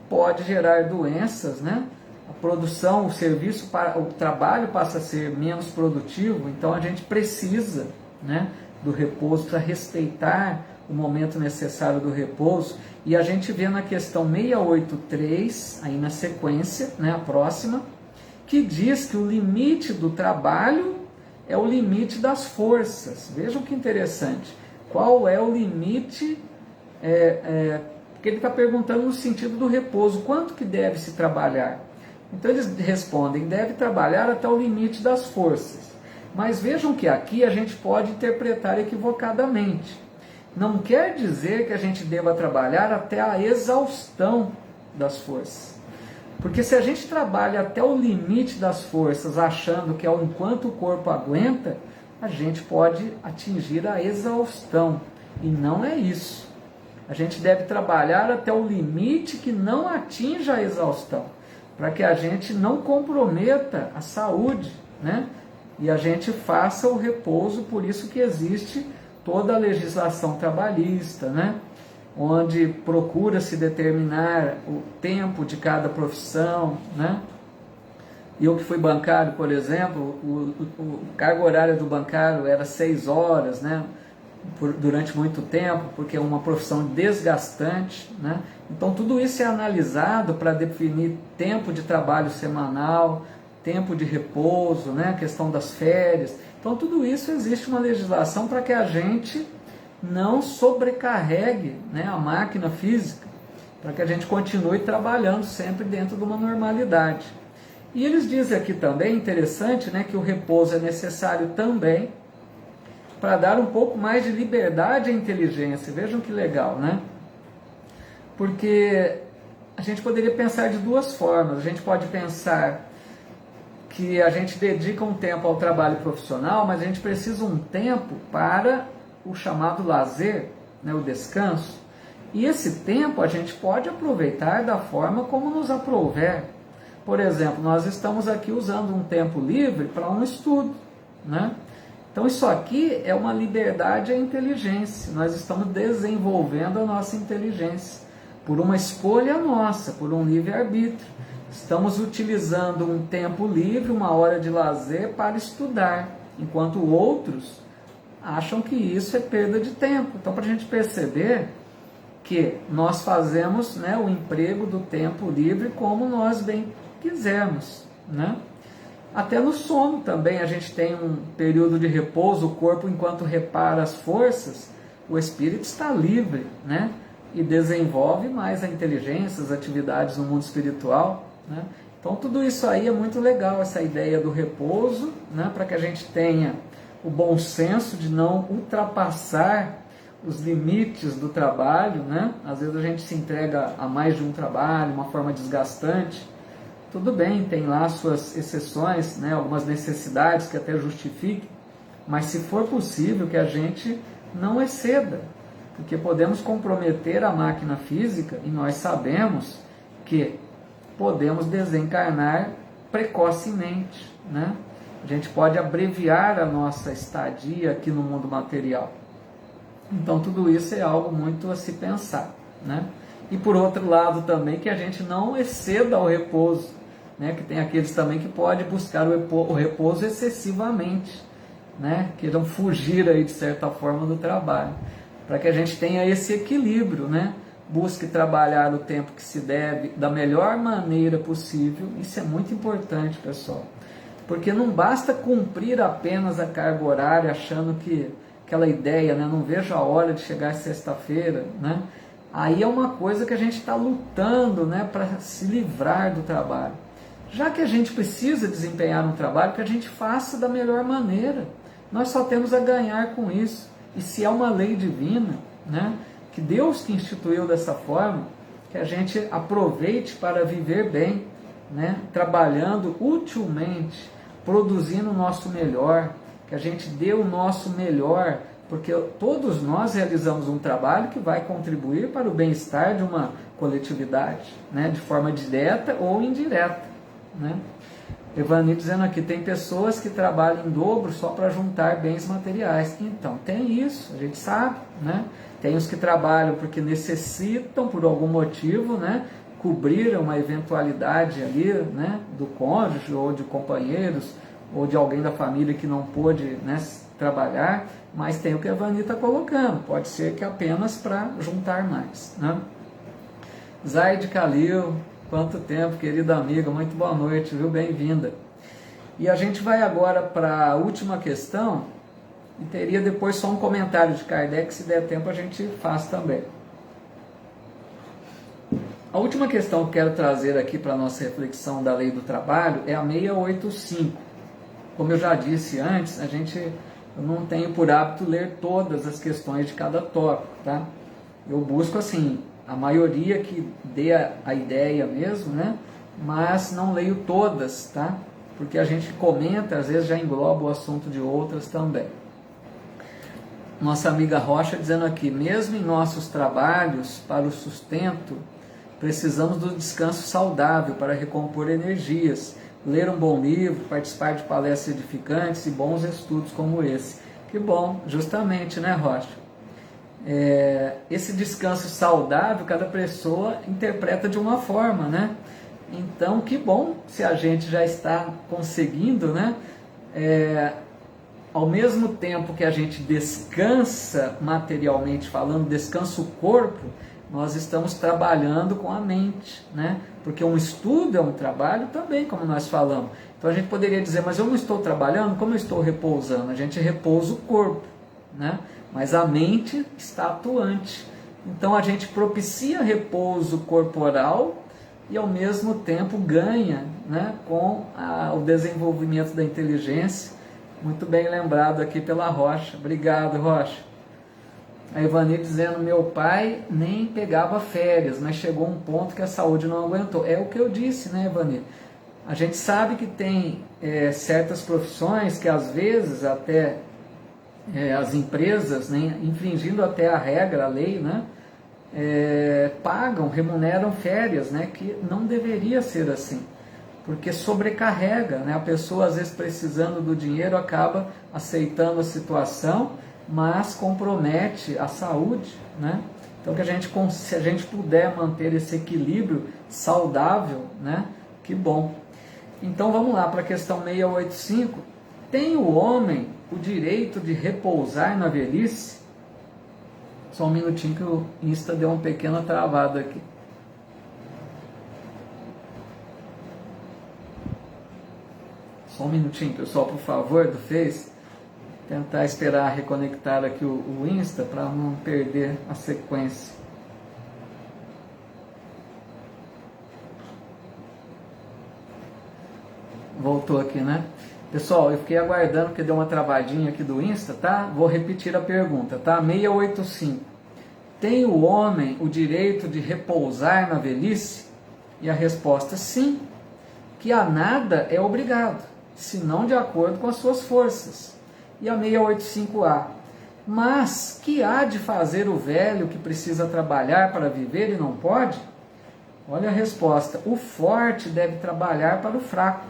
pode gerar doenças, né? A produção, o trabalho passa a ser menos produtivo, então a gente precisa, né, do repouso para respeitar o momento necessário do repouso. E a gente vê na questão 683, aí na sequência, né, a próxima, que diz que o limite do trabalho é o limite das forças. Vejam que interessante. Qual é o limite? Porque ele está perguntando no sentido do repouso. Quanto que deve se trabalhar? Então eles respondem, deve trabalhar até o limite das forças. Mas vejam que aqui a gente pode interpretar equivocadamente. Não quer dizer que a gente deva trabalhar até a exaustão das forças. Porque se a gente trabalha até o limite das forças, achando que é o enquanto o corpo aguenta, a gente pode atingir a exaustão. E não é isso. A gente deve trabalhar até o limite que não atinja a exaustão, para que a gente não comprometa a saúde, né? E a gente faça o repouso, por isso que existe toda a legislação trabalhista, né? Onde procura-se determinar o tempo de cada profissão, né? Eu que fui bancário, por exemplo, o carga horária do bancário era 6 horas, né? Durante muito tempo, porque é uma profissão desgastante, né? Então tudo isso é analisado para definir tempo de trabalho semanal, tempo de repouso, né? A questão das férias. Então tudo isso existe uma legislação para que a gente não sobrecarregue, né, a máquina física, para que a gente continue trabalhando sempre dentro de uma normalidade. E eles dizem aqui também, interessante, né, que o repouso é necessário também para dar um pouco mais de liberdade à inteligência. Vejam que legal, né? Porque a gente poderia pensar de duas formas. A gente pode pensar que a gente dedica um tempo ao trabalho profissional, mas a gente precisa um tempo para o chamado lazer, né, o descanso. E esse tempo a gente pode aproveitar da forma como nos aprouver. Por exemplo, nós estamos aqui usando um tempo livre para um estudo, né? Então isso aqui é uma liberdade à inteligência. Nós estamos desenvolvendo a nossa inteligência por uma escolha nossa, por um livre-arbítrio. Estamos utilizando um tempo livre, uma hora de lazer para estudar, enquanto outros acham que isso é perda de tempo. Então, para a gente perceber que nós fazemos, né, o emprego do tempo livre como nós bem quisermos, né? Até no sono também a gente tem um período de repouso, o corpo enquanto repara as forças, o espírito está livre, né? E desenvolve mais a inteligência, as atividades no mundo espiritual, né? Então tudo isso aí é muito legal, essa ideia do repouso, né? Para que a gente tenha o bom senso de não ultrapassar os limites do trabalho, né? Às vezes a gente se entrega a mais de um trabalho, uma forma desgastante. Tudo bem, tem lá suas exceções, né? Algumas necessidades que até justifiquem, mas se for possível que a gente não exceda, porque podemos comprometer a máquina física e nós sabemos que podemos desencarnar precocemente, né? A gente pode abreviar a nossa estadia aqui no mundo material. Então tudo isso é algo muito a se pensar, né? E por outro lado também que a gente não exceda o repouso, né? Que tem aqueles também que podem buscar o repouso excessivamente, né? Queiram fugir aí de certa forma do trabalho, para que a gente tenha esse equilíbrio, né? Busque trabalhar o tempo que se deve da melhor maneira possível. Isso é muito importante, pessoal, porque não basta cumprir apenas a carga horária achando que aquela ideia, né? Não vejo a hora de chegar sexta-feira, né? Aí é uma coisa que a gente está lutando, né? Para se livrar do trabalho. Já que a gente precisa desempenhar um trabalho, que a gente faça da melhor maneira. Nós só temos a ganhar com isso. E se é uma lei divina, né? Que Deus que instituiu dessa forma, que a gente aproveite para viver bem, né? Trabalhando utilmente, produzindo o nosso melhor, que a gente dê o nosso melhor, porque todos nós realizamos um trabalho que vai contribuir para o bem-estar de uma coletividade, né? De forma direta ou indireta, né? Evani dizendo aqui, tem pessoas que trabalham em dobro só para juntar bens materiais. Então, tem isso, a gente sabe, né? Tem os que trabalham porque necessitam, por algum motivo, né? Cobrir uma eventualidade ali, né? Do cônjuge ou de companheiros ou de alguém da família que não pôde, né, trabalhar, mas tem o que a Evani está colocando, pode ser que apenas para juntar mais, né? Zaide Kalil, quanto tempo, querida amiga, muito boa noite, viu? Bem-vinda. E a gente vai agora para a última questão, e teria depois só um comentário de Kardec, se der tempo a gente faz também. A última questão que eu quero trazer aqui para a nossa reflexão da lei do trabalho é a 685. Como eu já disse antes, eu não tenho por hábito ler todas as questões de cada tópico, tá? Eu busco, assim, a maioria que dê a ideia mesmo, né? Mas não leio todas, tá? Porque a gente comenta, às vezes já engloba o assunto de outras também. Nossa amiga Rocha dizendo aqui, mesmo em nossos trabalhos para o sustento, precisamos do descanso saudável para recompor energias, ler um bom livro, participar de palestras edificantes e bons estudos como esse. Que bom, justamente, né, Rocha? Esse descanso saudável, cada pessoa interpreta de uma forma, né? Então, que bom se a gente já está conseguindo, né? Ao mesmo tempo que a gente descansa materialmente falando, descansa o corpo, nós estamos trabalhando com a mente, né? Porque um estudo é um trabalho também, como nós falamos. Então a gente poderia dizer, mas eu não estou trabalhando, como eu estou repousando? A gente repousa o corpo, né? mas a mente está atuante. Então a gente propicia repouso corporal e ao mesmo tempo ganha, né, com o desenvolvimento da inteligência. Muito bem lembrado aqui pela Rocha. Obrigado, Rocha. A Ivani dizendo, meu pai nem pegava férias, mas chegou um ponto que a saúde não aguentou. É o que eu disse, né, Ivani? A gente sabe que tem certas profissões que às vezes até as empresas, né, infringindo até a regra, a lei, né, pagam, remuneram férias, né, que não deveria ser assim, porque sobrecarrega, né, a pessoa às vezes precisando do dinheiro acaba aceitando a situação, mas compromete a saúde, né? Então se a gente puder manter esse equilíbrio saudável, né, que bom. Então vamos lá para a questão 685. Tem o homem o direito de repousar na velhice? Só um minutinho que o Insta deu uma pequena travada aqui. Só um minutinho, pessoal, por favor, do Face. Tentar esperar reconectar aqui o Insta para não perder a sequência. Voltou aqui, né? Pessoal, eu fiquei aguardando porque deu uma travadinha aqui do Insta, tá? Vou repetir a pergunta, tá? 685. Tem o homem o direito de repousar na velhice? E a resposta, sim. Que a nada é obrigado, senão de acordo com as suas forças. E a 685A. Mas que há de fazer o velho que precisa trabalhar para viver e não pode? Olha a resposta. O forte deve trabalhar para o fraco.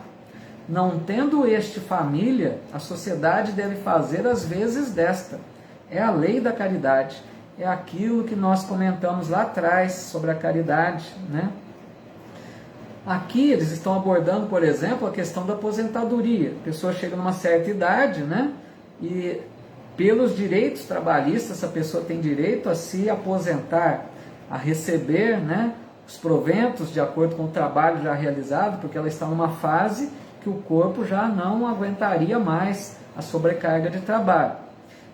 Não tendo este família, a sociedade deve fazer as vezes desta. É a lei da caridade. É aquilo que nós comentamos lá atrás sobre a caridade, né? Aqui eles estão abordando, por exemplo, a questão da aposentadoria. A pessoa chega numa certa idade, né? E pelos direitos trabalhistas, essa pessoa tem direito a se aposentar, a receber, né, os proventos de acordo com o trabalho já realizado, porque ela está numa fase que o corpo já não aguentaria mais a sobrecarga de trabalho.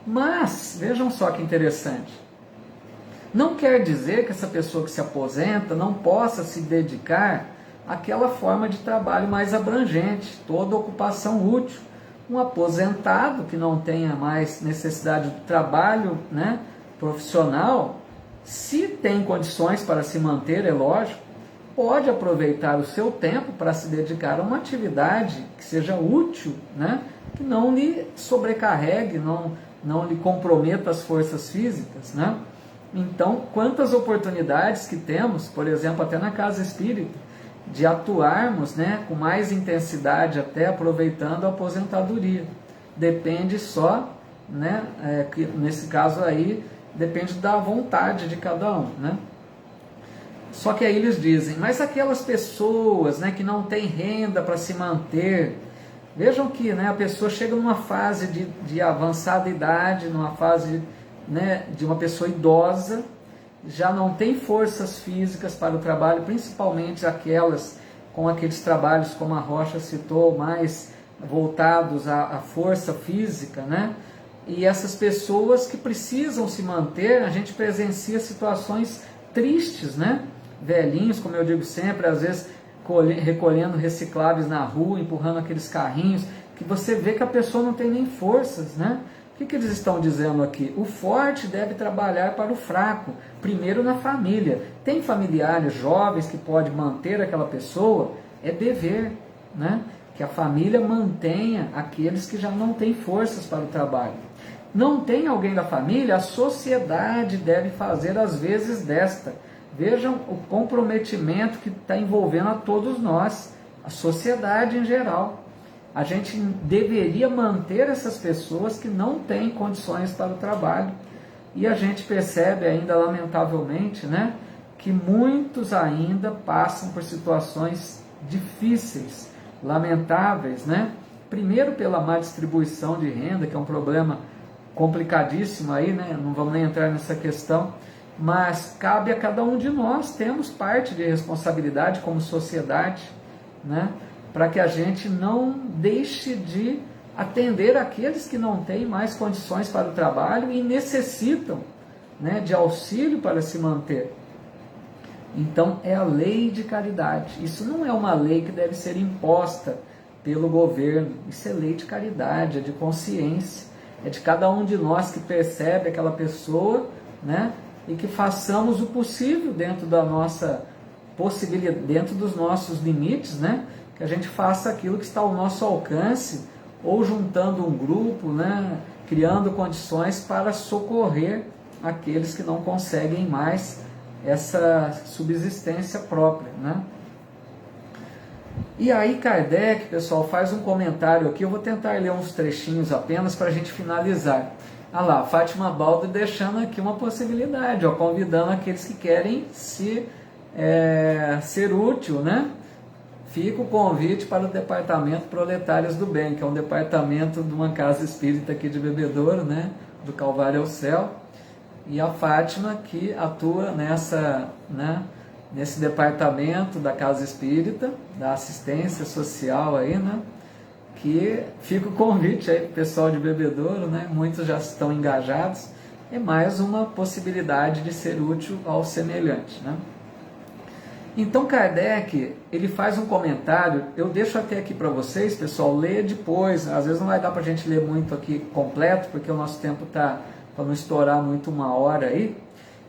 Mas, vejam só que interessante, não quer dizer que essa pessoa que se aposenta não possa se dedicar àquela forma de trabalho mais abrangente, toda ocupação útil. Um aposentado que não tenha mais necessidade de trabalho, né, profissional, se tem condições para se manter, é lógico, pode aproveitar o seu tempo para se dedicar a uma atividade que seja útil, né, que não lhe sobrecarregue, não lhe comprometa as forças físicas, né? Então, quantas oportunidades que temos, por exemplo, até na casa espírita, de atuarmos, né, com mais intensidade, até aproveitando a aposentadoria. Depende só, né, que nesse caso aí, depende da vontade de cada um, né? Só que aí eles dizem, mas aquelas pessoas, né, que não têm renda para se manter, vejam que, né, a pessoa chega numa fase de avançada idade, numa fase, né, de uma pessoa idosa, já não tem forças físicas para o trabalho, principalmente aquelas com aqueles trabalhos, como a Rocha citou, mais voltados à força física, né? E essas pessoas que precisam se manter, a gente presencia situações tristes, né? Velhinhos, como eu digo sempre, às vezes recolhendo recicláveis na rua, empurrando aqueles carrinhos, que você vê que a pessoa não tem nem forças, né? O que eles estão dizendo aqui? O forte deve trabalhar para o fraco, primeiro na família. Tem familiares jovens que pode manter aquela pessoa, é dever, né? Que a família mantenha aqueles que já não têm forças para o trabalho. Não tem alguém da família, a sociedade deve fazer as vezes desta. Vejam o comprometimento que está envolvendo a todos nós, a sociedade em geral. A gente deveria manter essas pessoas que não têm condições para o trabalho. E a gente percebe ainda, lamentavelmente, né, que muitos ainda passam por situações difíceis, lamentáveis, né? Primeiro pela má distribuição de renda, que é um problema complicadíssimo aí, né? Não vamos nem entrar nessa questão, mas cabe a cada um de nós, temos parte de responsabilidade como sociedade, né? Para que a gente não deixe de atender aqueles que não têm mais condições para o trabalho e necessitam, né, de auxílio para se manter. Então é a lei de caridade. Isso não é uma lei que deve ser imposta pelo governo. Isso é lei de caridade, é de consciência. É de cada um de nós que percebe aquela pessoa, né, e que façamos o possível dentro da nossa possibilidade, dentro dos nossos limites, né, que a gente faça aquilo que está ao nosso alcance, ou juntando um grupo, né, criando condições para socorrer aqueles que não conseguem mais essa subsistência própria, né? E aí Kardec, pessoal, faz um comentário aqui, eu vou tentar ler uns trechinhos apenas para a gente finalizar. Ah lá, Fátima Baldo deixando aqui uma possibilidade, ó, convidando aqueles que querem ser útil, né? Fica o convite para o Departamento Proletários do Bem, que é um departamento de uma casa espírita aqui de Bebedouro, né? Do Calvário ao Céu. E a Fátima que atua nesse departamento da Casa Espírita, da assistência social aí, né? Que fica o convite aí para o pessoal de Bebedouro, né? Muitos já estão engajados. É mais uma possibilidade de ser útil ao semelhante, né? Então Kardec, ele faz um comentário, eu deixo até aqui para vocês, pessoal, ler depois, às vezes não vai dar para a gente ler muito aqui completo, porque o nosso tempo está para não estourar muito 1 hora aí,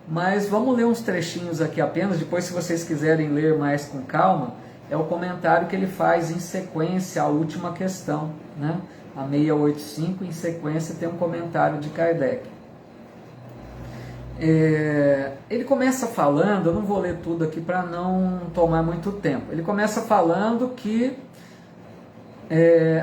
mas vamos ler uns trechinhos aqui apenas, depois se vocês quiserem ler mais com calma, é o comentário que ele faz em sequência à última questão, né? A 685, em sequência tem um comentário de Kardec. Ele começa falando, eu não vou ler tudo aqui para não tomar muito tempo, ele começa falando que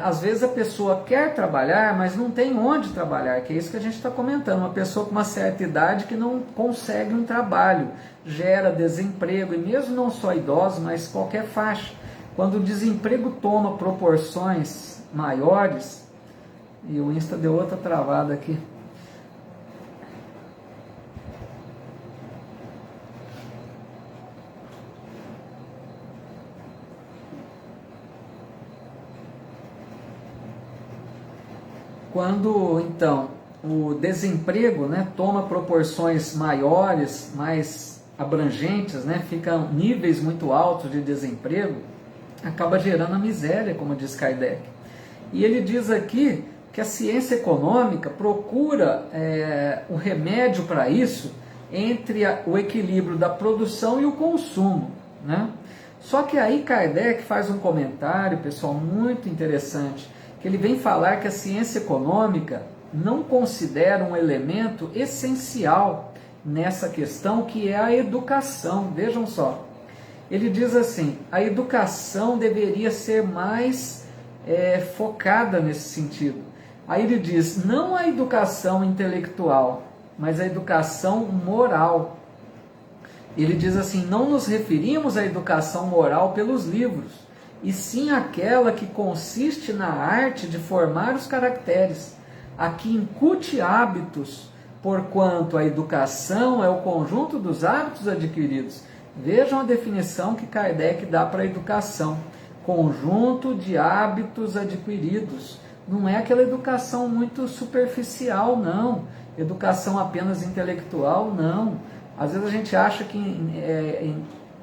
às vezes a pessoa quer trabalhar, mas não tem onde trabalhar, que é isso que a gente está comentando, uma pessoa com uma certa idade que não consegue um trabalho, gera desemprego, e mesmo não só idosos, mas qualquer faixa, quando o desemprego toma proporções maiores, e o Insta deu outra travada aqui, quando então o desemprego, né, toma proporções maiores, mais abrangentes, né, ficam níveis muito altos de desemprego, acaba gerando a miséria, como diz Kardec. E ele diz aqui que a ciência econômica procura um remédio para isso entre o equilíbrio da produção e o consumo, né? Só que aí Kardec faz um comentário, pessoal, muito interessante, que ele vem falar que a ciência econômica não considera um elemento essencial nessa questão, que é a educação. Vejam só, ele diz assim, a educação deveria ser mais focada nesse sentido. Aí ele diz, não a educação intelectual, mas a educação moral. Ele diz assim, não nos referimos à educação moral pelos livros, e sim aquela que consiste na arte de formar os caracteres, a que incute hábitos, porquanto a educação é o conjunto dos hábitos adquiridos. Vejam a definição que Kardec dá para a educação, conjunto de hábitos adquiridos. Não é aquela educação muito superficial, não, educação apenas intelectual, não. Às vezes a gente acha que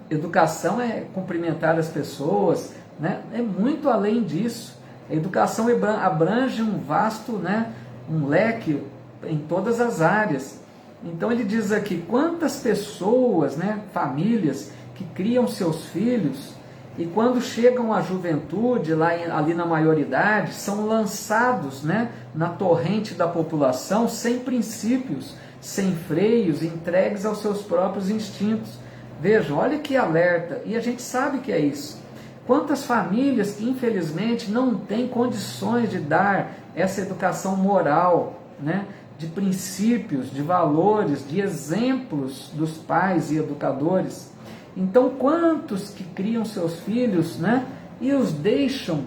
educação é cumprimentar as pessoas, né? É muito além disso. A educação abrange um vasto, né, um leque em todas as áreas. Então ele diz aqui, quantas pessoas, né, famílias que criam seus filhos e quando chegam à juventude, ali na maioridade, são lançados, né, na torrente da população sem princípios, sem freios, entregues aos seus próprios instintos. Vejam, olha que alerta, e a gente sabe que é isso. Quantas famílias que infelizmente não têm condições de dar essa educação moral, né, de princípios, de valores, de exemplos dos pais e educadores. Então quantos que criam seus filhos, né, e os deixam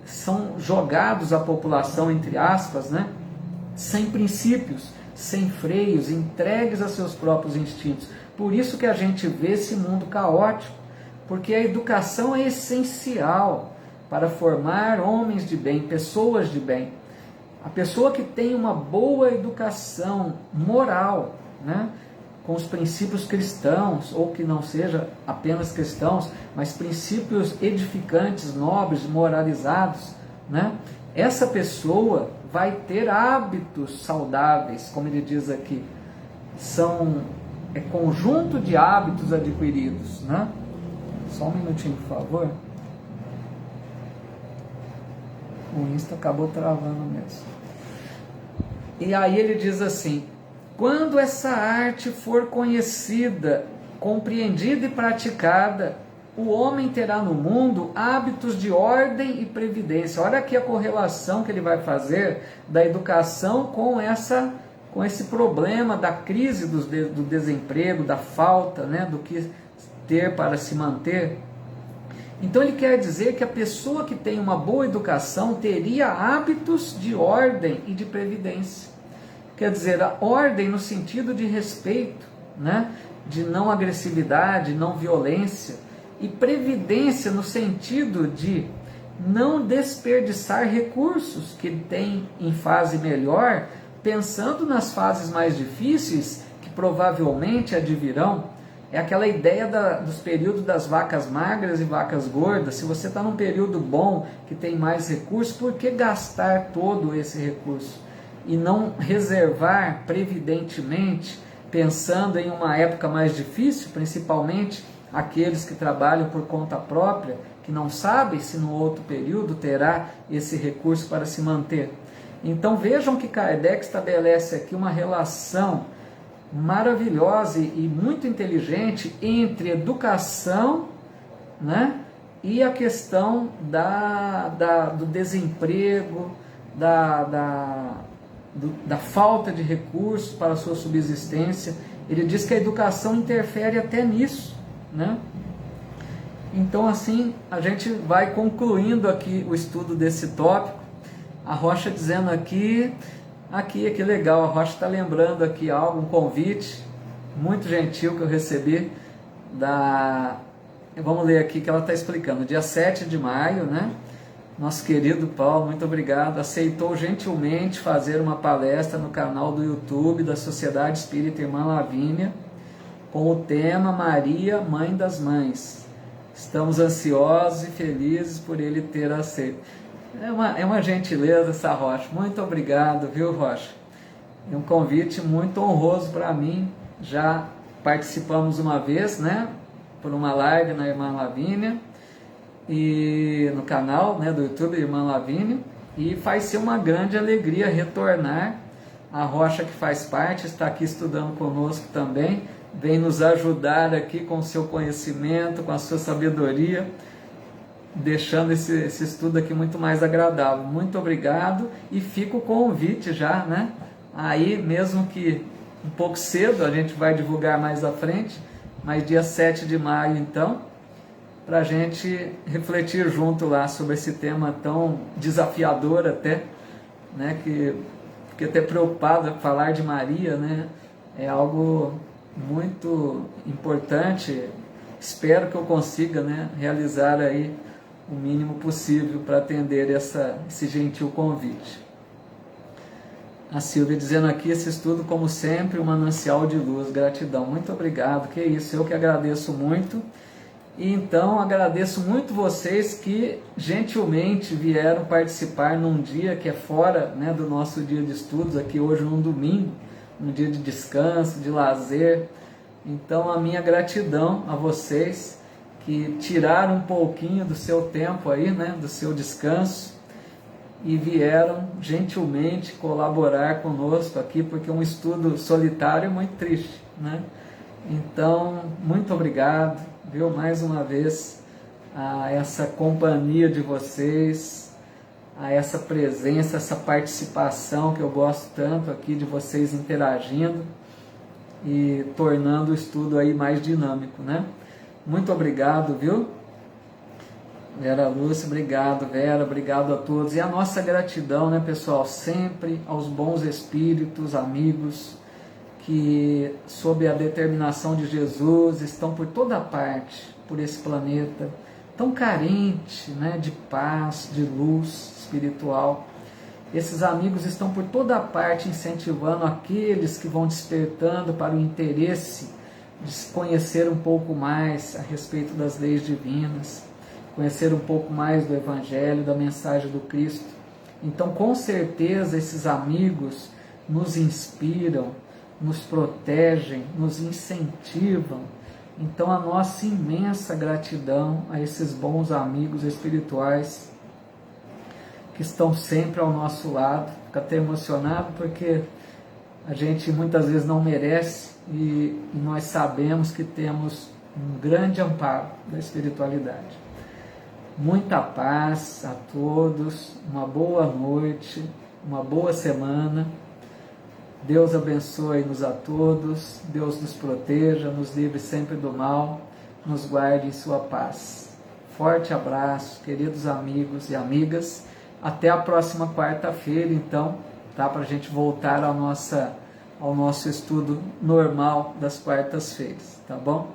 são jogados à população, entre aspas, né, sem princípios, sem freios, entregues a seus próprios instintos. Por isso que a gente vê esse mundo caótico, porque a educação é essencial para formar homens de bem, pessoas de bem. A pessoa que tem uma boa educação moral, né, com os princípios cristãos, ou que não seja apenas cristãos, mas princípios edificantes, nobres, moralizados, né, essa pessoa vai ter hábitos saudáveis, como ele diz aqui. É conjunto de hábitos adquiridos, né? Só um minutinho, por favor. O Insta acabou travando mesmo. E aí ele diz assim: quando essa arte for conhecida, compreendida e praticada, o homem terá no mundo hábitos de ordem e previdência. Olha aqui a correlação que ele vai fazer da educação com esse problema da crise do desemprego, da falta, né, do que ter para se manter. Então ele quer dizer que a pessoa que tem uma boa educação teria hábitos de ordem e de previdência. Quer dizer, a ordem no sentido de respeito, né, de não agressividade, não violência, e previdência no sentido de não desperdiçar recursos que ele tem em fase melhor, pensando nas fases mais difíceis, que provavelmente advirão. É aquela ideia dos períodos das vacas magras e vacas gordas. Se você está num período bom, que tem mais recursos, por que gastar todo esse recurso? E não reservar previdentemente, pensando em uma época mais difícil, principalmente aqueles que trabalham por conta própria, que não sabem se no outro período terá esse recurso para se manter. Então vejam que Kardec estabelece aqui uma relação maravilhosa e muito inteligente entre educação, né, e a questão do desemprego, da falta de recursos para a sua subsistência. Ele diz que a educação interfere até nisso, né? Então assim a gente vai concluindo aqui o estudo desse tópico. A Rocha dizendo aqui que legal, a Rocha está lembrando aqui algo, um convite muito gentil que eu recebi vamos ler aqui que ela está explicando, dia 7 de maio, né? Nosso querido Paulo, muito obrigado, aceitou gentilmente fazer uma palestra no canal do YouTube da Sociedade Espírita Irmã Lavínia, com o tema Maria, Mãe das Mães. Estamos ansiosos e felizes por ele ter aceito. É uma gentileza essa, Rocha. Muito obrigado, viu, Rocha? É um convite muito honroso para mim. Já participamos uma vez, né, por uma live na Irmã Lavínia, e no canal, né, do YouTube Irmã Lavínia, e vai ser uma grande alegria retornar. A Rocha, que faz parte, está aqui estudando conosco também, vem nos ajudar aqui com o seu conhecimento, com a sua sabedoria, deixando esse estudo aqui muito mais agradável. Muito obrigado, e fica o convite já, né? Aí, mesmo que um pouco cedo, a gente vai divulgar mais à frente, mas dia 7 de maio, então, para a gente refletir junto lá sobre esse tema tão desafiador até, né? Que fiquei até preocupado em falar de Maria, né? É algo muito importante. Espero que eu consiga, né, realizar aí o mínimo possível para atender esse gentil convite. A Silvia dizendo aqui, esse estudo, como sempre, um manancial de luz. Gratidão, muito obrigado, que isso, eu que agradeço muito. E então agradeço muito vocês que gentilmente vieram participar num dia que é fora, né, do nosso dia de estudos, aqui hoje num domingo, um dia de descanso, de lazer. Então a minha gratidão a vocês que tiraram um pouquinho do seu tempo aí, né, do seu descanso, e vieram gentilmente colaborar conosco aqui, porque um estudo solitário é muito triste, né? Então, muito obrigado, viu, mais uma vez, a essa companhia de vocês, a essa presença, essa participação que eu gosto tanto aqui de vocês interagindo e tornando o estudo aí mais dinâmico, né? Muito obrigado, viu? Vera Lúcia, obrigado, Vera, obrigado a todos. E a nossa gratidão, né, pessoal, sempre aos bons espíritos, amigos, que, sob a determinação de Jesus, estão por toda parte, por esse planeta, tão carente, né, de paz, de luz espiritual. Esses amigos estão por toda parte incentivando aqueles que vão despertando para o interesse de se conhecer um pouco mais a respeito das leis divinas, conhecer um pouco mais do Evangelho, da mensagem do Cristo. Então, com certeza, esses amigos nos inspiram, nos protegem, nos incentivam. Então, a nossa imensa gratidão a esses bons amigos espirituais que estão sempre ao nosso lado. Fico até emocionado porque a gente muitas vezes não merece e nós sabemos que temos um grande amparo da espiritualidade. Muita paz a todos, uma boa noite, uma boa semana. Deus abençoe-nos a todos, Deus nos proteja, nos livre sempre do mal, nos guarde em sua paz. Forte abraço, queridos amigos e amigas. Até a próxima quarta-feira, então, tá? Para a gente voltar ao nosso estudo normal das quartas-feiras, tá bom?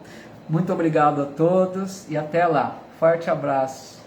Muito obrigado a todos e até lá. Forte abraço.